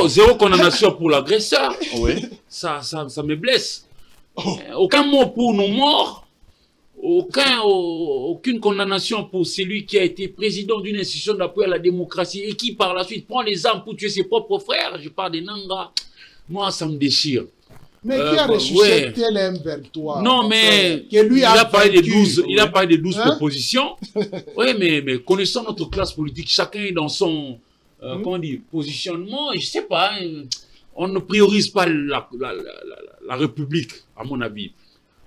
Zéro condamnation pour l'agresseur.
Oui.
Ça me blesse. Aucun mot pour nos morts. Aucune condamnation pour celui qui a été président d'une institution d'appui à la démocratie et qui par la suite prend les armes pour tuer ses propres frères. Je parle des Nanga. Moi, ça me déchire.
Mais qui a ressuscité les M23?
Non, mais
que lui
il a parlé
vaincu.
des 12, il a parlé des 12
Hein?
propositions. Oui, mais connaissant notre classe politique, chacun est dans son comment on dit, positionnement. Et je sais pas, hein, on ne priorise pas la République, à mon avis.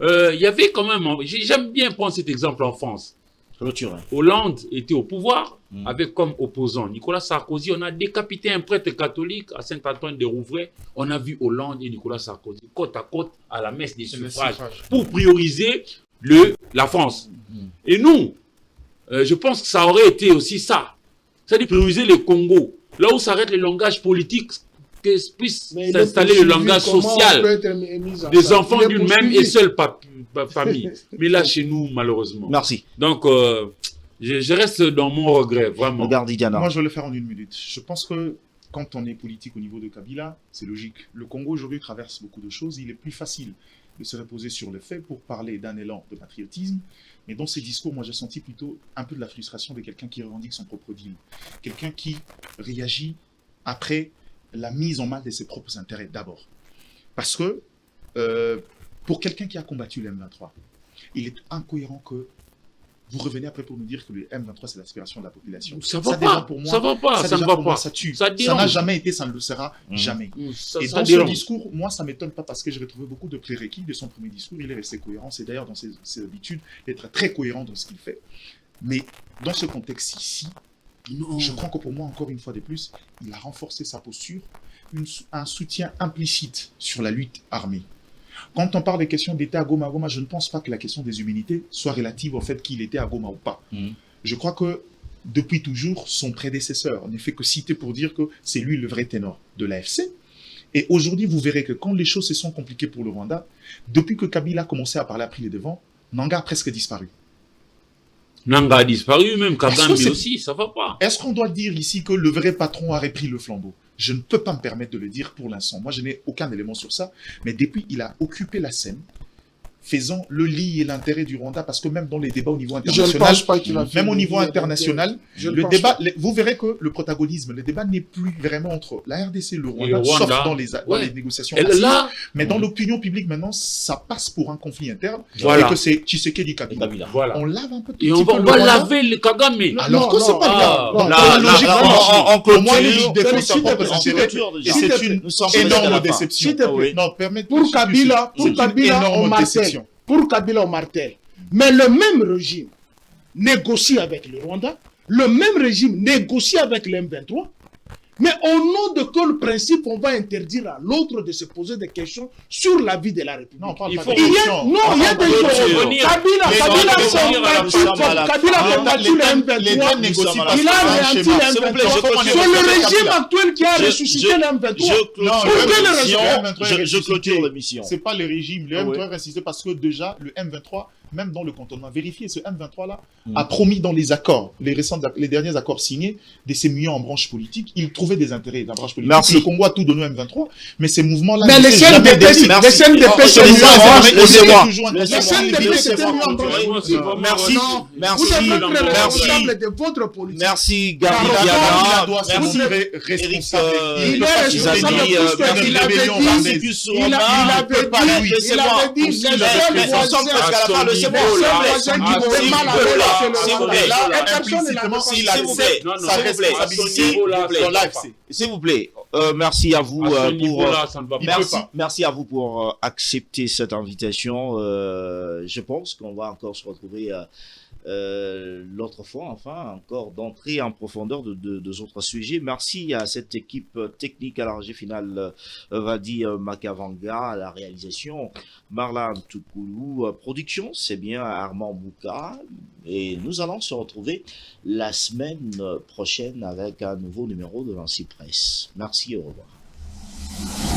Il y avait quand même, j'aime bien prendre cet exemple en France.
Clôturé.
Hollande était au pouvoir avec comme opposant Nicolas Sarkozy. On a décapité un prêtre catholique à Saint-Antoine de Rouvray. On a vu Hollande et Nicolas Sarkozy côte à côte à la messe des suffrages pour prioriser la France. Et nous, je pense que ça aurait été aussi ça. C'est-à-dire prioriser le Congo. Là où s'arrête le langage politique, que puisse
Mais il est
s'installer le
poursuivi,
langage
comment on
social
peut être mis en
des
place?
enfants
Il est
d'une même
poursuivi.
et seule famille. Mais là, chez nous, malheureusement.
Merci.
Donc, je reste dans mon regret, vraiment.
Regarde, Didiana.
Moi, je vais le faire en une minute. Je pense que quand on est politique au niveau de Kabila, c'est logique. Le Congo aujourd'hui traverse beaucoup de choses. Il est plus facile de se reposer sur les faits pour parler d'un élan de patriotisme. Mais dans ces discours, moi, j'ai senti plutôt un peu de la frustration de quelqu'un qui revendique son propre deal. Quelqu'un qui réagit après la mise en mal de ses propres intérêts d'abord. Parce que pour quelqu'un qui a combattu le M23, il est incohérent que vous revenez après pour nous dire que le M23 c'est l'aspiration de la population.
Ça va
déjà,
pas,
pour moi,
ça va pas, ça ne
déjà,
va
pour moi,
pas.
ça tue.
Ça
Ça
dérange.
n'a jamais été, ça ne le sera jamais.
Ça,
Et
ça
dans ce
dérange.
discours, moi, ça ne m'étonne pas parce que j'ai retrouvé beaucoup de prérequis de son premier discours. Il est resté cohérent. C'est d'ailleurs dans ses habitudes d'être très cohérent dans ce qu'il fait. Mais dans ce contexte ici,
Non.
je crois que pour moi, encore une fois de plus, il a renforcé sa posture un soutien implicite sur la lutte armée. Quand on parle des questions d'État à Goma, je ne pense pas que la question des humanités soit relative au fait qu'il était à Goma ou pas. Je crois que depuis toujours, son prédécesseur n'est fait que citer pour dire que c'est lui le vrai ténor de l'AFC. Et aujourd'hui, vous verrez que quand les choses se sont compliquées pour le Rwanda, depuis que Kabila a commencé à parler, a pris les devants, Nanga a presque disparu.
Nanga a disparu, même Kagame aussi, ça va pas.
Est-ce qu'on doit dire ici que le vrai patron a repris le flambeau? Je ne peux pas me permettre de le dire pour l'instant. Moi, je n'ai aucun élément sur ça. Mais depuis, il a occupé la scène, faisant le lit et l'intérêt du Rwanda, parce que même dans les débats au niveau international,
Je ne pense pas qu'il a fait
même au
le
niveau
lit et
international,
l'intérêt.
le débat, vous verrez que le protagonisme, le débat n'est plus vraiment entre la RDC et le Rwanda, sauf dans les négociations.
Là,
Mais dans l'opinion publique, maintenant, ça passe pour un conflit interne.
Voilà.
Et que c'est Tshisekedi Kabila.
voilà.
On lave un peu tout
Et
petit
on
peu le
va
Rwanda.
laver le Kagame.
Alors que c'est pas bien.
on
Moi,
continue,
il défend sa propre
en
société.
clôture
Et
déjà.
c'est une
Nous sommes presque à la
énorme
fin.
déception.
S'il te plaît.
Non, permettez
Pour Kabila,
c'est une énorme
on martèle.
déception.
Pour Kabila, on martèle. Mais le même régime négocie avec le Rwanda, le même régime négocie avec le M23, mais au nom de quel principe on va interdire à l'autre de se poser des questions sur la vie de la République?
Non, on parle
Il
pas
faut-
de
Il y a,
corruption.
non, il y a des
revenir.
choses. Kabila a combattu le M23.
Les deux négocient pas.
Il a anéanti le
S'il vous plaît,
M23.
je comprends.
C'est le régime actuel qui a ressuscité le M23.
Je clôture l'émission.
C'est pas le régime. Le
Ah
M23
ouais.
est ressuscité parce que déjà, le M23, même dans le cantonnement, vérifiez, ce M23-là a promis dans les accords, les derniers accords signés, de ces millions en branche politique, il trouvait des intérêts dans la branche politique.
Merci.
Le Congo a tout donné au M23, mais ces mouvements-là...
Mais
ne
les
s'est
scènes
jamais
de paix,
décidé.
les scènes de paix, c'est
Laissez-moi,
nous.
laissez-moi.
Toujours
Les scènes de paix, c'était mis en branche politique.
Merci,
Vous
merci,
êtes être
merci,
responsable de votre politique.
merci Gabi
Pardon,
Diana,
doit se
merci
montrer
Eric,
responsable.
Il
peut
est
pas
responsable
juger
de
ni,
tout ce
même
qu'il
les
avait
rébellions
dit.
rwandaises.
Il avait dit, les seuls
nous sommes
voisins,
presque à la fin, laissez-moi,
les seuls
s'il
voisins qui
vous
vont
plaît,
mal
s'il vous plaît,
avec
s'il vous
le
plaît,
Rwanda.
là,
Et personne ne l'a
implicitement,
fait.
s'il
s'il vous plaît,
Non, non,
sa
s'il vous plaît,
responsabilité
à ce niveau-là,
dans
ça va
l'AFC.
pas.
s'il vous plaît, merci à vous
À ce
pour
niveau-là, ça ne va pas.
merci à vous pour accepter cette invitation. Je pense qu'on va encore se retrouver l'autre fois, enfin, encore d'entrer en profondeur de deux autres sujets. Merci à cette équipe technique à la régie finale, Vadi Makavanga, à la réalisation, Marla Toukoulou, production, c'est bien Armand Bouka. Et nous allons se retrouver la semaine prochaine avec un nouveau numéro de l'Ancy Presse. Merci, au revoir.